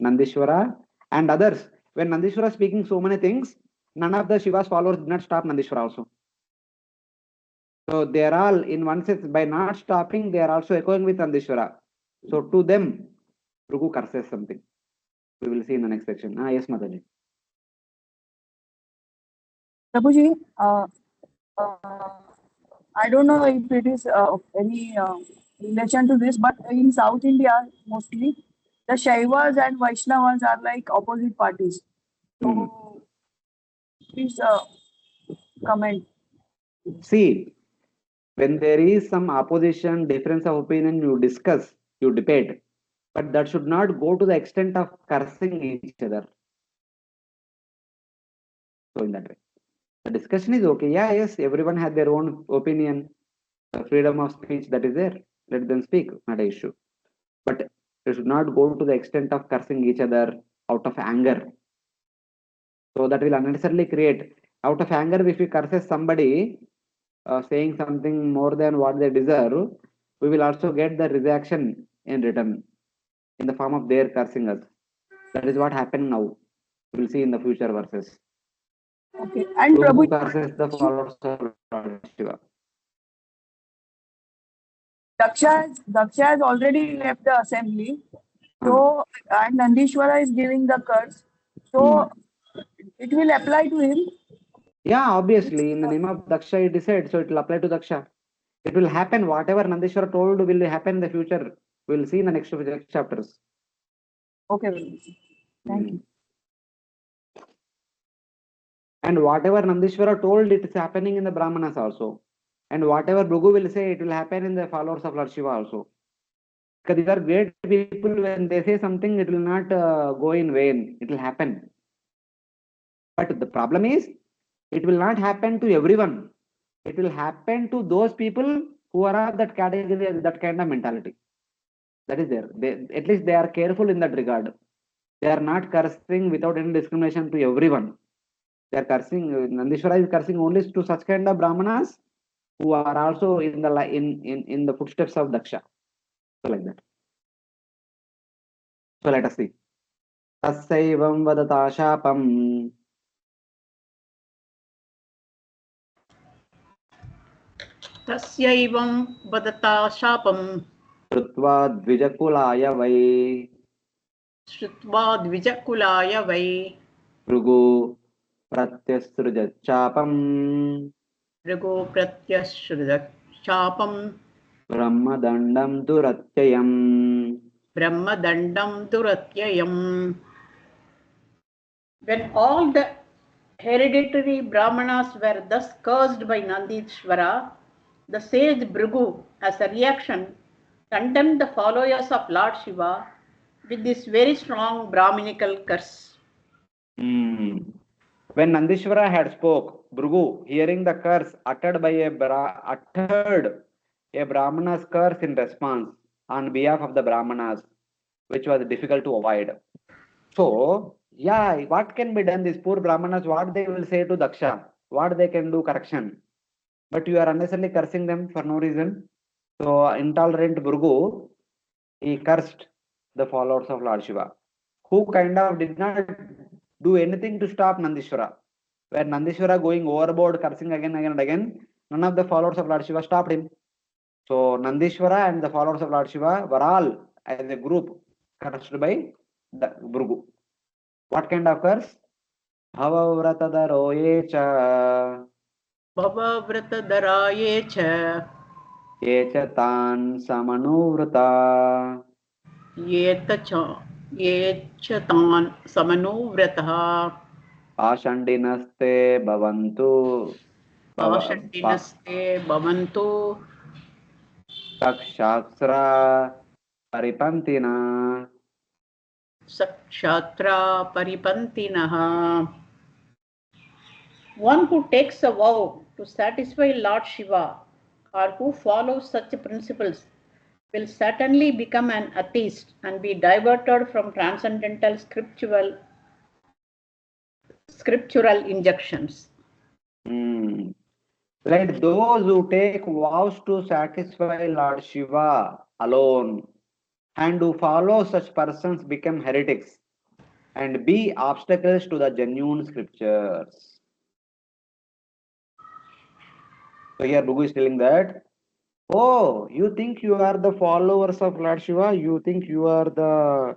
Nandishvara and others. When Nandishvara is speaking so many things, none of the Shiva's followers did not stop Nandishvara also. So they are all in one sense, by not stopping, they are also echoing with Nandishvara. So to them, Brughu curses something. We will see in the next section. Yes, Mataji. Prabhuji, I don't know if it is any relation to this, but in South India, mostly, the Shaivas and Vaishnavas are like opposite parties. So, please comment. See, when there is some opposition, difference of opinion, you discuss, you debate, but that should not go to the extent of cursing each other. So in that way, the discussion is okay. Yeah, yes, everyone has their own opinion, freedom of speech that is there. Let them speak, not an issue. But it should not go to the extent of cursing each other out of anger. So that will unnecessarily create, out of anger, if we curses somebody, saying something more than what they deserve, we will also get the reaction in return in the form of their cursing us. That is what happened now. We will see in the future verses. Okay, and Prabhu, curses the followers of Lord Shiva. Daksha has already left the assembly. So, and Nandishwara is giving the curse. So, it will apply to him. Yeah, obviously, in the name of Daksha, it is said, so it will apply to Daksha. It will happen, whatever Nandishwara told will happen in the future. We will see in the next chapters. Okay, thank you. And whatever Nandishwara told, it is happening in the Brahmanas also. And whatever Brughu will say, it will happen in the followers of Lord Shiva also. Because these are great people, when they say something, it will not go in vain. It will happen. But the problem is, it will not happen to everyone. It will happen to those people who are of that category, that kind of mentality. That is there. At least they are careful in that regard. They are not cursing without any discrimination to everyone. They are cursing, Nandishwara is cursing only to such kind of Brahmanas who are also in the in the footsteps of Daksha. So like that. So let us see. Tasaivam vadata shapam तस्यैवं वदता शापं श्रुत्वा द्विजकुलाय वै श्रुत्वा द्विजकुलाय वै Bhrigu प्रत्यसृजच्चापम् भृगो प्रत्यश्रुत शापं ब्रह्मदण्डं दुरत्ययम्. ब्रह्मदण्डं दुरत्ययम्. When all the hereditary Brahmanas were thus cursed by Nandishvara, the sage Brughu, as a reaction, condemned the followers of Lord Shiva with this very strong Brahminical curse. When Nandishvara had spoke, Brughu, hearing the curse uttered by uttered a Brahmana's curse in response on behalf of the Brahmanas, which was difficult to avoid. So, yeah, what can be done? These poor Brahmanas, what they will say to Daksha, what they can do correction. But you are unnecessarily cursing them for no reason. So, intolerant Brughu, he cursed the followers of Lord Shiva, who kind of did not do anything to stop Nandishvara. Where Nandishvara going overboard, cursing again and again, none of the followers of Lord Shiva stopped him. So Nandishvara and the followers of Lord Shiva were all as a group cursed by the Brughu. What kind of curse? Bhavavratadaro cha Bhavavratadaraye cha yecha tan samanuvrata yecha samanuvrataha pashandinaste bhavantu pashandinaste bhavantu takshasra paripantina. Sakshatra paripantinaha. One who takes a vow to satisfy Lord Shiva or who follows such principles will certainly become an atheist and be diverted from transcendental scriptural injunctions. Let those who take vows to satisfy Lord Shiva alone and who follow such persons become heretics and be obstacles to the genuine scriptures. So here Bhrigu is telling that, oh, you think you are the followers of Lord Shiva, you think you are the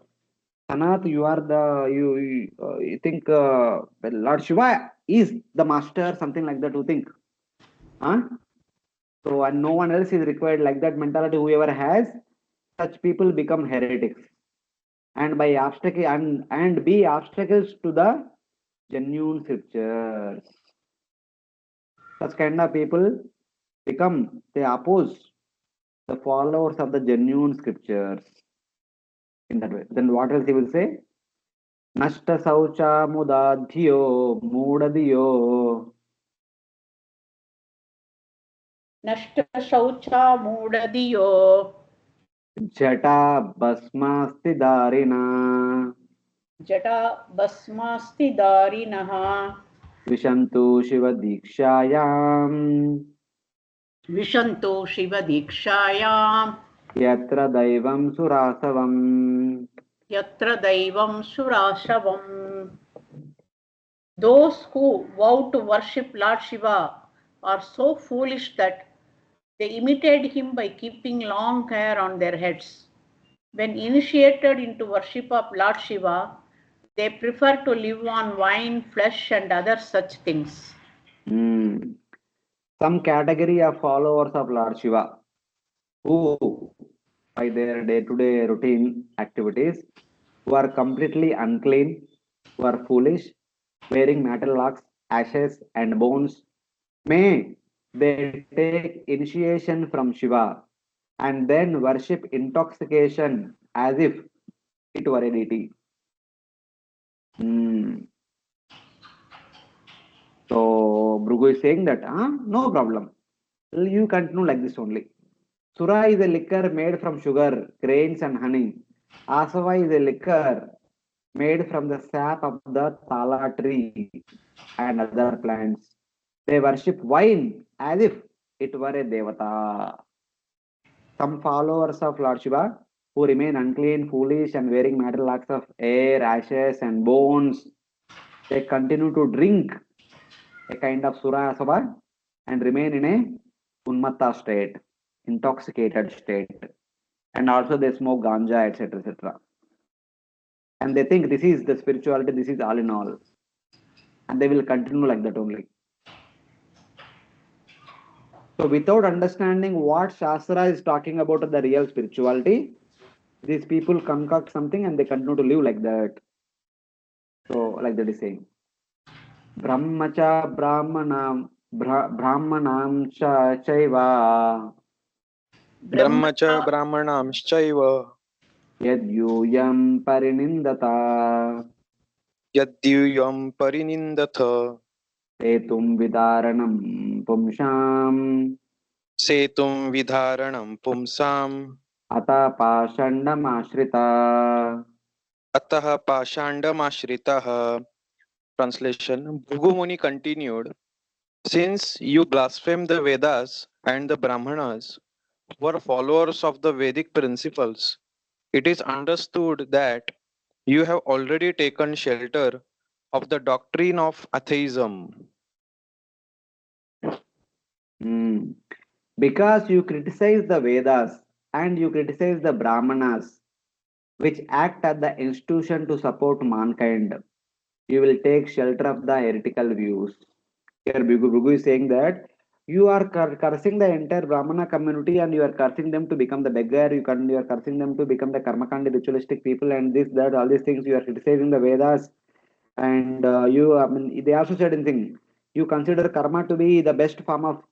Sanath, you are the, you think well, Lord Shiva is the master, something like that you think. Huh? So, and no one else is required like that mentality. Whoever has, such people become heretics and by obstacle and be obstacles to the genuine scriptures. Such kind of people become, they oppose the followers of the genuine scriptures in that way. Then what else he will say? Nashta saucha mudadhyo mudadiyo Nashta shaucha mudadiyo jata basmasti darina jata basmasti darinaha vishantu shiva dikshayam vishanto shiva dikshayam yatra daivam surasavam. yatra daivam surashavam. Those who vow to worship Lord Shiva are so foolish that they imitate him by keeping long hair on their heads. When initiated into worship of Lord Shiva, they prefer to live on wine, flesh, and other such things. Some category of followers of Lord Shiva who, by their day-to-day routine activities, who are completely unclean, who are foolish, wearing metal locks, ashes, and bones, may they take initiation from Shiva and then worship intoxication as if it were a deity. So Brughu is saying that, no problem. You continue like this only. Sura is a liquor made from sugar, grains, and honey. Asava is a liquor made from the sap of the tala tree and other plants. They worship wine as if it were a devata. Some followers of Lord Shiva who remain unclean, foolish, and wearing material acts of air, ashes, and bones, they continue to drink a kind of surasava and remain in a unmatta state, intoxicated state, and also they smoke ganja, etc., etc. And they think this is the spirituality, this is all in all, and they will continue like that only. So, without understanding what Shastra is talking about the real spirituality, these people concoct something and they continue to live like that. So, like that is saying, Brahmacha Brahmanam Brahmanam cha chaiva ब्रह्म च ब्राह्मणांश्चैव yadyuyam parinindata यद्यूयं परिनिन्दथ etum vidaranam pumsham सेतुं विधारणं पुंसाम् ata pashandam अतः पाषाण्डमाश्रितः. Translation: Bhrigu Muni continued, since you blaspheme the Vedas and the Brahmanas, who are followers of the Vedic principles, it is understood that you have already taken shelter of the doctrine of atheism. Because you criticize the Vedas and you criticize the Brahmanas, which act as the institution to support mankind, you will take shelter of the heretical views. Here, Bhrigu is saying that you are cursing the entire Brahmana community and you are cursing them to become the beggar, you are cursing them to become the karmakandi ritualistic people, and this, that, all these things. You are criticizing the Vedas, and they also said in thing, you consider karma to be the best form of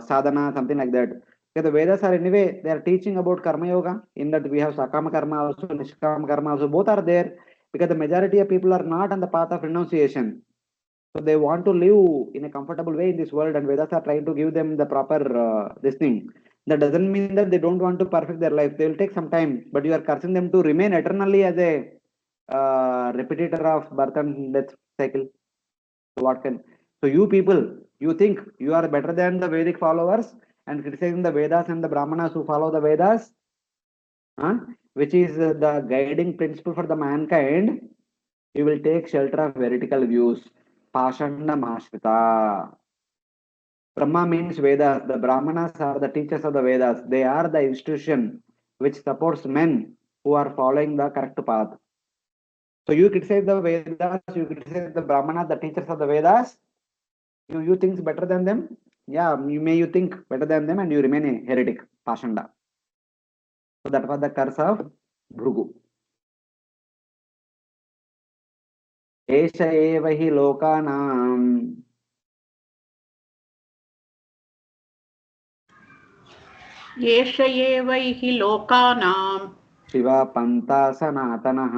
sadhana, something like that. Okay, the Vedas are anyway, they are teaching about karma yoga, in that we have sakama karma also, nishkama karma also, both are there, because the majority of people are not on the path of renunciation. So they want to live in a comfortable way in this world, and Vedas are trying to give them the proper this thing. That doesn't mean that they don't want to perfect their life. They will take some time, but you are cursing them to remain eternally as a repetitor of birth and death cycle. So what can? So you people, you think you are better than the Vedic followers and criticizing the Vedas and the Brahmanas who follow the Vedas, which is the guiding principle for the mankind. You will take shelter of heretical views. Pashanda Mashrita. Brahma means Vedas. The Brahmanas are the teachers of the Vedas. They are the institution which supports men who are following the correct path. So you criticize the Vedas, you criticize the Brahmanas, the teachers of the Vedas. You think better than them? Yeah, you think better than them and you remain a heretic. Pashanda. So that was the curse of Bhrigu. एष एव हि लोकानां एष एव हि लोकानां शिवपन्था सनातनः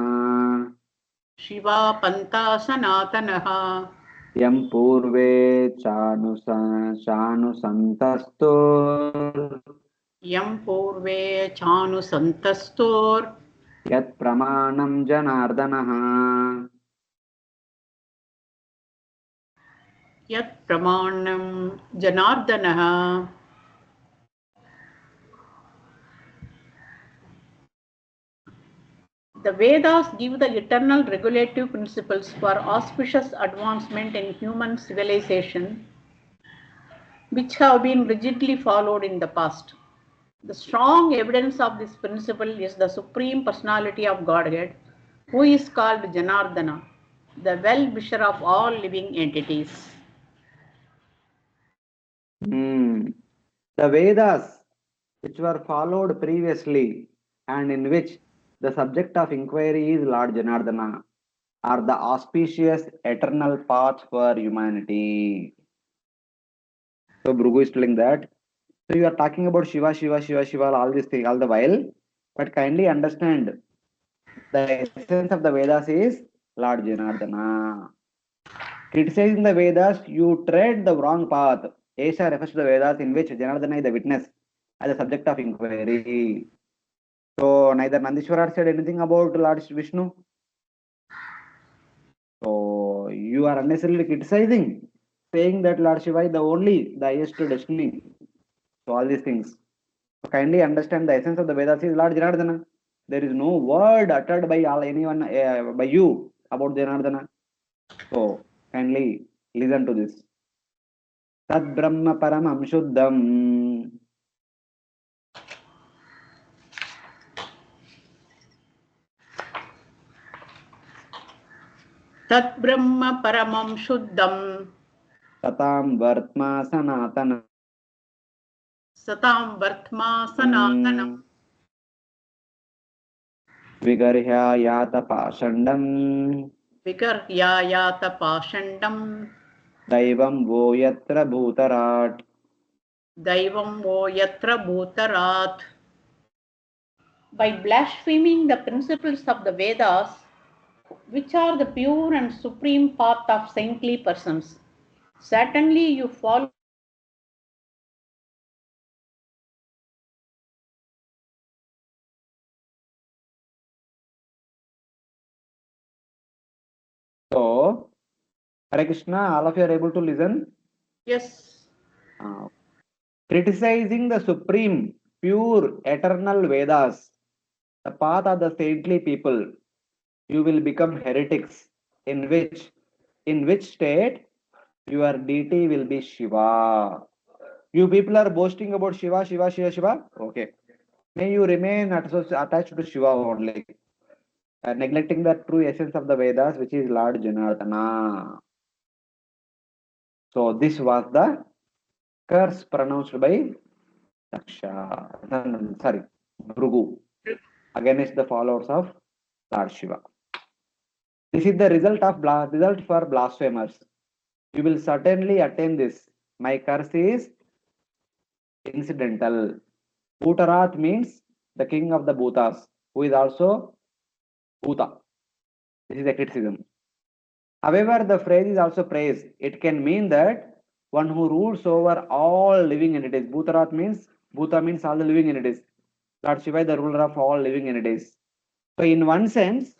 शिवापन्था सनातनः यं पूर्वे चानुसन्तस्तो यं पूर्वे चानुसन्तस्तोर् यत्प्रमाणं जनार्दनः यत्प्रमाणं जनार्दनः. The Vedas give the eternal regulative principles for auspicious advancement in human civilization, which have been rigidly followed in the past. The strong evidence of this principle is the Supreme Personality of Godhead, who is called Janardana, the well-wisher of all living entities. The Vedas, which were followed previously and in which the subject of inquiry is Lord Janardana, are the auspicious eternal path for humanity. So Bhrigu is telling that. So you are talking about Shiva, Shiva, Shiva, Shiva, all these things all the while, but kindly understand the essence of the Vedas is Lord Janardana. Criticizing the Vedas, you tread the wrong path. Esha refers to the Vedas in which Janardana is the witness as a subject of inquiry. So neither Nandishwara said anything about Lord Vishnu. So you are unnecessarily criticizing. saying that Lord Shiva is the highest destiny. So all these things. So kindly understand the essence of the Vedas is Lord Janardana. There is no word uttered by anyone by you about Janardana. So kindly listen to this. Tad Brahma Paramam Shuddham. Tat Brahma Paramam Shuddham. Tatam Vartma Sanatana. Satam Vartma Sanatanam. Vigarhya Yata Pashandam. Vigaryayata Pashandam. Daivam Vo Yatra Bhutarat. Daivam Vo Yatra Bhutarat. By blaspheming the principles of the Vedas, which are the pure and supreme path of saintly persons, certainly you follow So, Hare Krishna, all of you are able to listen. yes. Criticizing the supreme, pure, eternal Vedas, the path of the saintly people, you will become heretics. In which state your deity will be Shiva. You people are boasting about Shiva, Shiva, Shiva, Shiva. Okay. May you remain attached to Shiva only, neglecting the true essence of the Vedas, which is Lord Janardana. So this was the curse pronounced by Daksha, sorry, Brughu, against the followers of Lord Shiva. This is the result for blasphemers. You will certainly attain this. My curse is incidental. Bhutarat means the king of the Bhutas, who is also Bhuta. This is a criticism. However, the phrase is also praise. It can mean that one who rules over all living entities. Bhuta means all the living entities. Lord Shiva is the ruler of all living entities. So in one sense,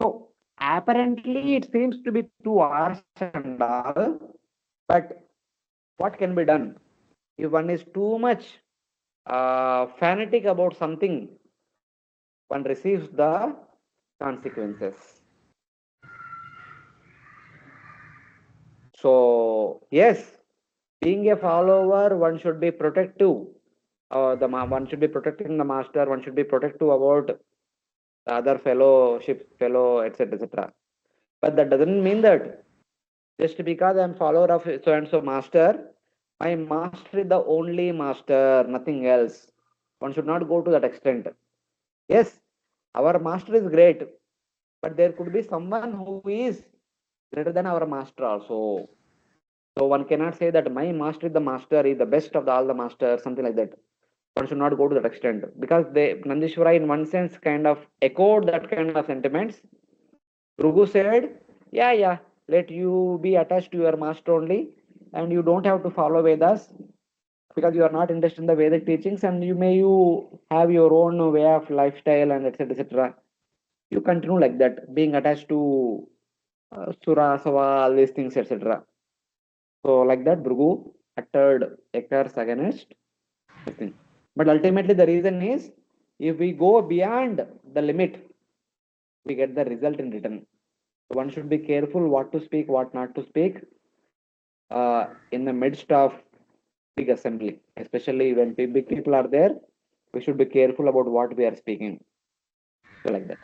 so apparently it seems to be too harsh and all, but what can be done? If one is too much fanatic about something, one receives the consequences. So yes, being a follower, one should be protective. One should be protecting the master. One should be protective about the other fellow, etc., etc. But that doesn't mean that just because I am follower of so and so master, my master is the only master, nothing else. One should not go to that extent. Yes, our master is great, but there could be someone who is greater than our master also. So one cannot say that my master is the best of all the masters, something like that. One should not go to that extent because Nandishwara in one sense kind of echoed that kind of sentiments. Brughu said, yeah, let you be attached to your master only and you don't have to follow Vedas because you are not interested in the Vedic teachings and you have your own way of lifestyle and etc. etc. You continue like that, being attached to Sura, Sava, all these things, etc. So like that, Brughu uttered a curse against this thing. But ultimately the reason is, if we go beyond the limit, we get the result in return. So one should be careful what to speak, what not to speak in the midst of big assembly, especially when big people are there. We should be careful about what we are speaking. So like that.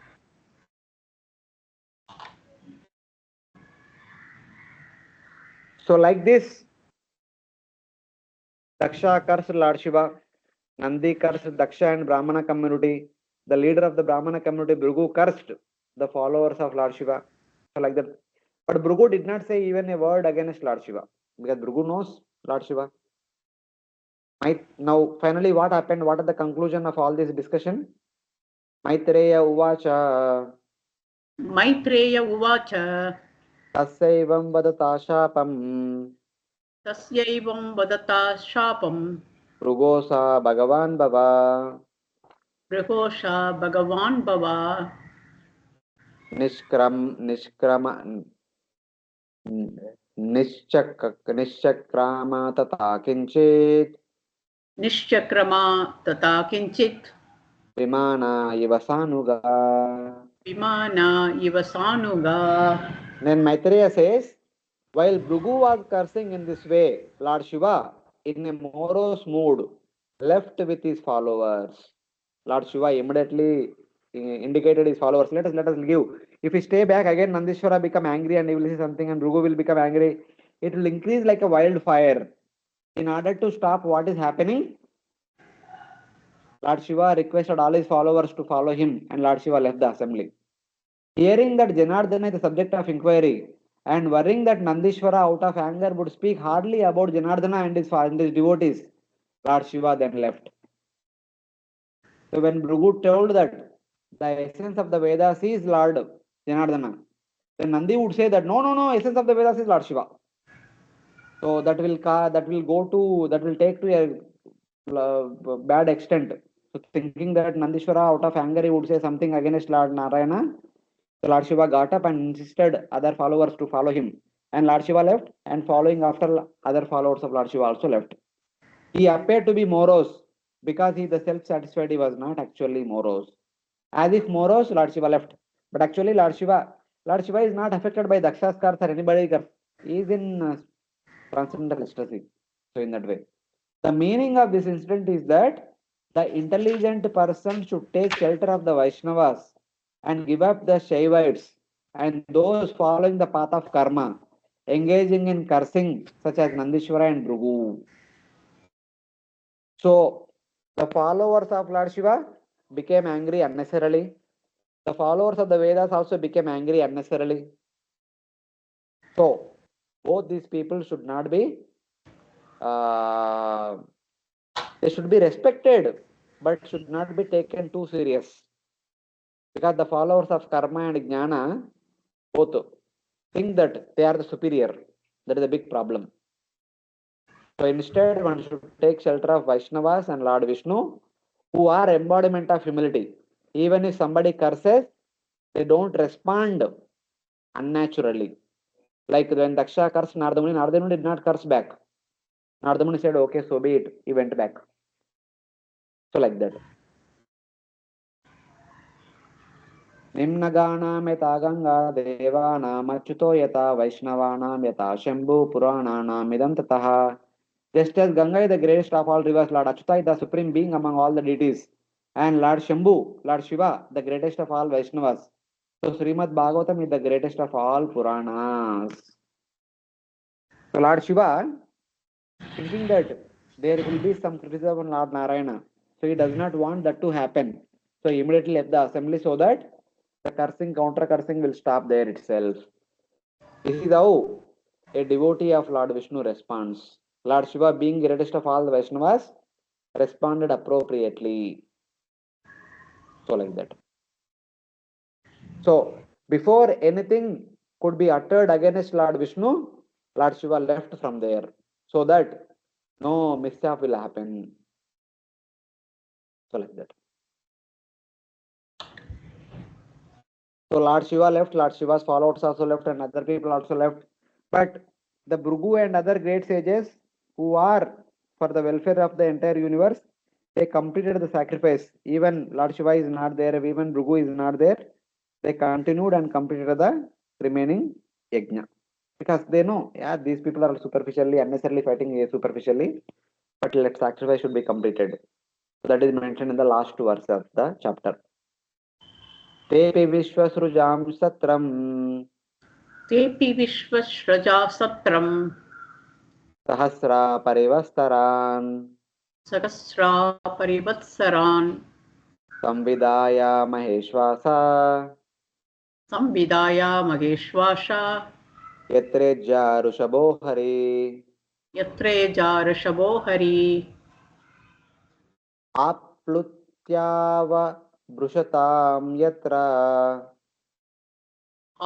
So like this, Daksha cursed Lord Shiva, Nandi cursed Daksha and Brahmana community. The leader of the Brahmana community, Brughu, cursed the followers of Lord Shiva. So like that. But Brughu did not say even a word against Lord Shiva because Brughu knows Lord Shiva. Now, finally, what happened? What is the conclusion of all this discussion? Maitreya Uvacha. Maitreya Uvacha. Tasaivam vadata shapam. Tasyaivam vadata shapam. Rugosa Bhagavan Bhava. Brihosha Bhagavan Bhava. निश्चक्राम तथा किंचित निश्चक्रमा तथा किंचित विमाना इव सानुगा. विमाना इव सानुगा. Then Maitreya says, while Brughu was cursing in this way, Lord Shiva, in a morose mood, left with his followers. Lord Shiva immediately indicated his followers, let us give. If we stay back again, Nandishwara become angry and he will say something and Brughu will become angry. It will increase like a wildfire. In order to stop what is happening, Lord Shiva requested all his followers to follow him and Lord Shiva left the assembly. Hearing that Janardana is the subject of inquiry and worrying that Nandishwara out of anger would speak hardly about Janardana and his devotees, Lord Shiva then left. So when Brughu told that the essence of the Vedas is Lord Janardana, then Nandi would say that no, essence of the Vedas is Lord Shiva. So that will take to a bad extent. So thinking that Nandishwara out of anger he would say something against Lord Narayana, so Lord Shiva got up and insisted other followers to follow him. And Lord Shiva left, and following after other followers of Lord Shiva also left. He appeared to be morose because he the self-satisfied he was not actually morose. As if morose, Lord Shiva left. But actually Lord Shiva is not affected by Daksha's curse or anybody's curse. He is in transcendental ecstasy. So in that way. The meaning of this incident is that the intelligent person should take shelter of the Vaishnavas and give up the Shaivites and those following the path of karma, engaging in cursing such as Nandishwara and Brughu. So, the followers of Lord Shiva became angry unnecessarily. The followers of the Vedas also became angry unnecessarily. So, both these people should not be, they should be respected, but should not be taken too serious. Because the followers of karma and jnana both think that they are the superior. That is a big problem. So instead, one should take shelter of Vaishnavas and Lord Vishnu, who are embodiment of humility. Even if somebody curses, they don't respond unnaturally. Like when Daksha cursed Nardamuni, Nardamuni did not curse back. Nardamuni said, okay, so be it. He went back. So like that. निम्नगानां यथा गंगा देवानां अच्युतो यथा वैष्णवानां यथा शंभु पुराणानां इदं ततः. Just as Ganga is the greatest of all rivers, Lord Achyuta is the supreme being among all the deities, and Lord Shambhu, Lord Shiva, the greatest of all Vaishnavas. So Srimad Bhagavatam is the greatest of all Puranas. So Lord Shiva, thinking that there will be some criticism on Lord Narayana, so he does not want that to happen. So he immediately left the assembly so that the cursing, counter cursing will stop there itself. This is how a devotee of Lord Vishnu responds. Lord Shiva, being greatest of all the Vaishnavas, responded appropriately. So like that. So before anything could be uttered against Lord Vishnu, Lord Shiva left from there so that no mishap will happen. So like that. So Lord Shiva left, Lord Shiva's followers also left, and other people also left. But the Brughu and other great sages who are for the welfare of the entire universe, they completed the sacrifice. Even Lord Shiva is not there, even Brughu is not there. They continued and completed the remaining yajna. Because they know, yeah, these people are superficially, unnecessarily fighting superficially, but let sacrifice should be completed. So that is mentioned in the last two verses of the chapter. तेपि विश्वसृजां सत्रम् तेपि विश्वसृजा सत्रम् सहस्रा परिवस्तरान् सहस्रा परिवत्सरान् संविदाय महेश्वासा संविदाय महेश्वासा यत्रेज्या ऋषभो हरि यत्रेजा ऋषभो हरि आप्लुत्याव बृषतां यत्र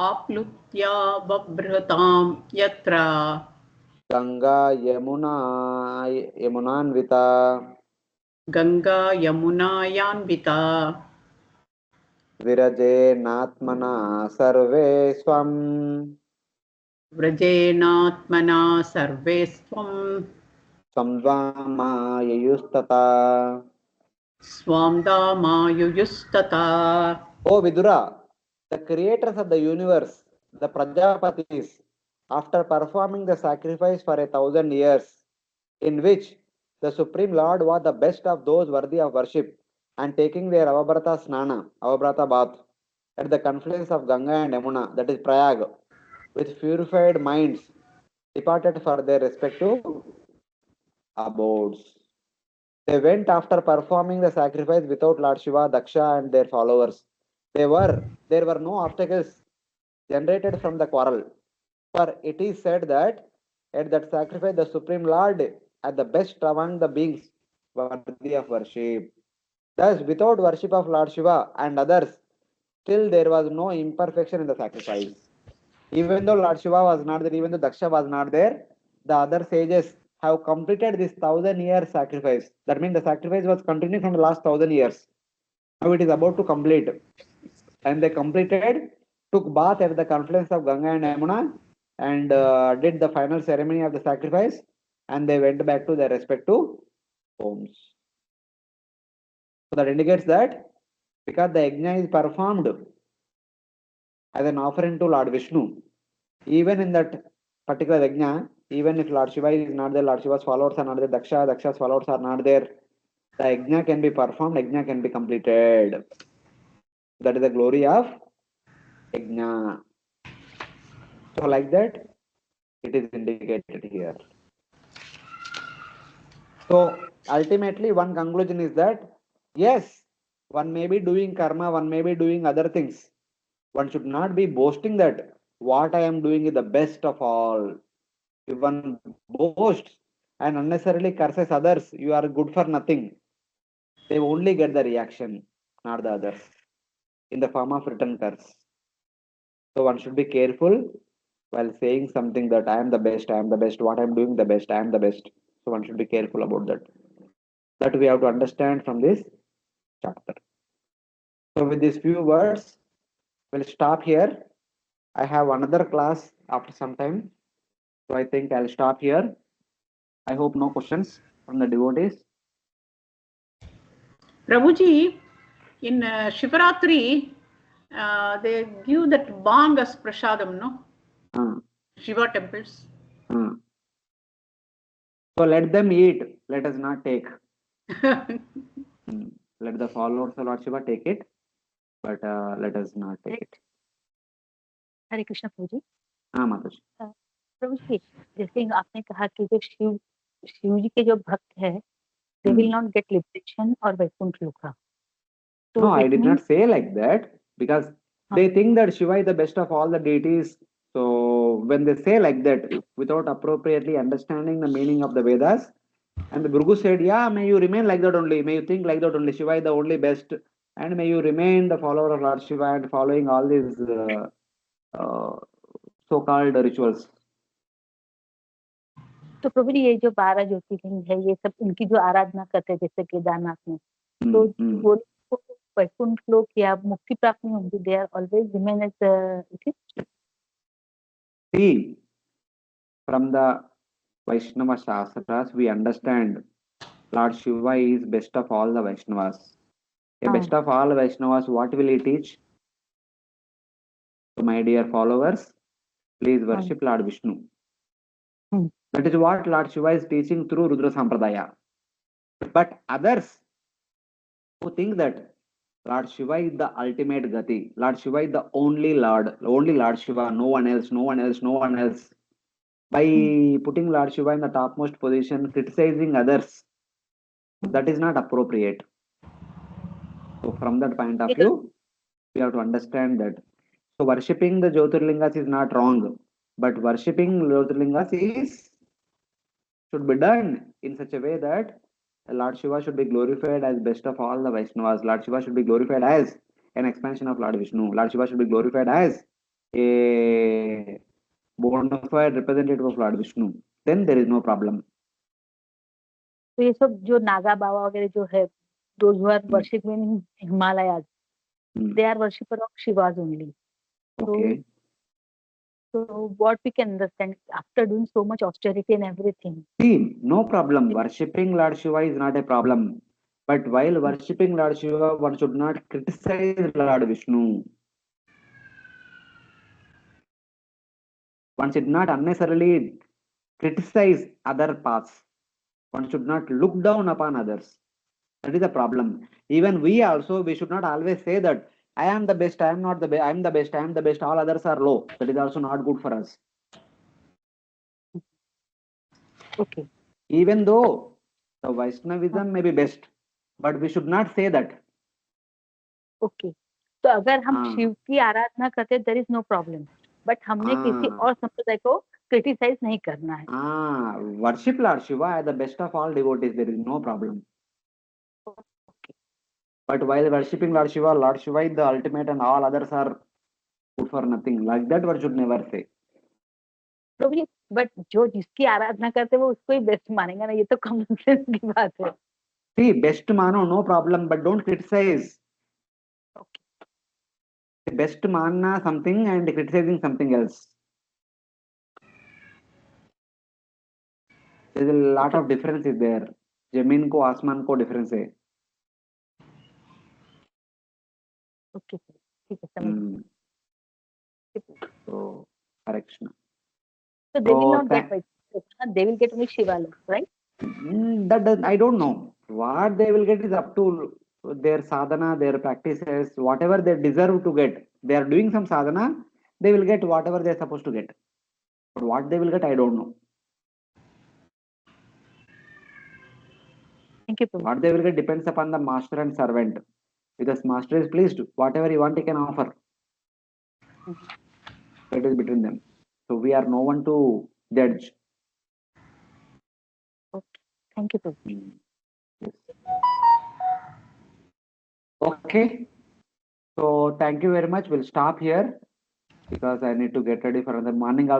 आप्लुत्या बभ्रतां यत्र गंगा यमुनान्विता गंगा यमुनायान्विता विरजेनात्मना सर्वे स्वम् व्रजेनात्मना सर्वे स्वं Samdvama swam damayuyustata. O Vidura, the creators of the universe, the Prajapatis, after performing the sacrifice for 1,000 years, in which the Supreme Lord was the best of those worthy of worship, and taking their Avabrata Snana, Avabrata bath, at the confluence of Ganga and Yamuna, that is Prayag, with purified minds, departed for their respective abodes. They went after performing the sacrifice without Lord Shiva, Daksha, and their followers. There were no obstacles generated from the quarrel. For it is said that at that sacrifice, the Supreme Lord at the best among the beings worthy of worship. Thus, without worship of Lord Shiva and others, still there was no imperfection in the sacrifice. Even though Lord Shiva was not there, even though Daksha was not there, the other sages have completed this 1,000 year sacrifice. That means the sacrifice was continuing from the last 1,000 years. Now it is about to complete. And they completed, took bath at the confluence of Ganga and Yamuna, and did the final ceremony of the sacrifice, and they went back to their respective homes. So that indicates that because the yajna is performed as an offering to Lord Vishnu, even in that particular yajna, even if Lord Shiva is not there, Lord Shiva's followers are not there, Daksha's followers are not there, the yajna can be performed, yajna can be completed. That is the glory of yajna. So like that, it is indicated here. So ultimately, one conclusion is that yes, one may be doing karma, one may be doing other things. One should not be boasting that what I am doing is the best of all. If one boasts and unnecessarily curses others, you are good for nothing. They only get the reaction, not the others, in the form of written curse. So one should be careful while saying something that I am the best, I am the best, what I am doing the best, I am the best. So one should be careful about that. That we have to understand from this chapter. So with these few words, we'll stop here. I have another class after some time. So I think I'll stop here. I hope no questions from the devotees. Prabhuji, in Shivaratri, they give that bang as prasadam, no? Shiva temples. So let them eat. Let us not take. Let the followers of Lord Shiva take it, but let us not take it. हरे कृष्ण प्रभु जी। हाँ माता जी। प्रभु जी, जैसे आपने कहा कि जो शिव जी के जो भक्त है, they will not get liberation or Vaikuntha Loka. So no, I did not say like that because they think that Shiva is the best of all the deities. So when they say like that without appropriately understanding the meaning of the Vedas, and the Brughu said, yeah, may you remain like that only, may you think like that only, Shiva is the only best, and may you remain the follower of Lord Shiva and following all these so-called rituals. तो प्रभु जी, ये जो 12 ज्योतिर्लिंग है, ये सब उनकी जो आराधना करते हैं जैसे केदारनाथ में, तो वो वैकुंठ लोक या मुक्ति प्राप्त नहीं होंगी, they are always remain as it is. See, from the Vaishnava Shastras, we understand Lord Shiva is best of all the Vaishnavas. A best of all Vaishnavas, what will he teach? So, my dear followers, please worship Lord Vishnu. That is what Lord Shiva is teaching through Rudra Sampradaya. But others who think that Lord Shiva is the ultimate Gati, Lord Shiva is the only Lord Shiva, no one else, no one else, no one else. By putting Lord Shiva in the topmost position, criticizing others, that is not appropriate. So from that point of view, we have to understand that. So worshipping the Jyotirlingas is not wrong, but worshipping Jyotirlingas should be done in such a way that Lord Shiva should be glorified as best of all the Vaishnavas. Lord Shiva should be glorified as an expansion of Lord Vishnu. Lord Shiva should be glorified as a bona fide representative of Lord Vishnu. Then there is no problem. तो ये सब जो नागा बाबा वगैरह जो है, those who are worshipping in Himalayas, they are worshipper of Shiva's only. Okay. So what we can understand after doing so much austerity and everything. See, no problem. Worshipping Lord Shiva is not a problem. But while worshipping Lord Shiva, one should not criticize Lord Vishnu. One should not unnecessarily criticize other paths. One should not look down upon others. That is the problem. Even we also, we should not always say that I am the best, I am not the best, I am the best, I am the best, all others are low. That is also not good for us. Okay. Even though the Vaishnavism may be best, but we should not say that. Okay. तो अगर हम हाँ शिव की आराधना करते there is no problem. But हमने किसी हाँ और संप्रदाय को criticize नहीं करना है. हाँ worship Lord Shiva as the best of all devotees, there is no problem. Okay. But while worshipping Lord Shiva is the ultimate and all others are good for nothing. Like that one should never say. तो भी but जो जिसकी आराधना करते हैं वो उसको ही best मानेंगे ना, ये तो कॉमन सेंस की बात है. See, best mano, no problem, but don't criticize. Okay. Best manna something and criticizing something else. There is a lot Okay. of difference is there. जमीन को आसमान को difference है. Okay. ठीक है, समझ Hmm. गई. So correction. So they will So not get Vaishnavism, they will get only Shiva, right? that I don't know. What they will get is up to their sadhana, their practices, whatever they deserve to get. They are doing some sadhana, they will get whatever they are supposed to get. But what they will get, I don't know. Thank you, Prabhu. What they will get depends upon the master and servant. If the master is pleased, whatever he want, he can offer. It is between them. So we are no one to judge. Okay. Thank you, Prabhu. Yes. Okay. So thank you very much. We'll stop here because I need to get ready for another morning.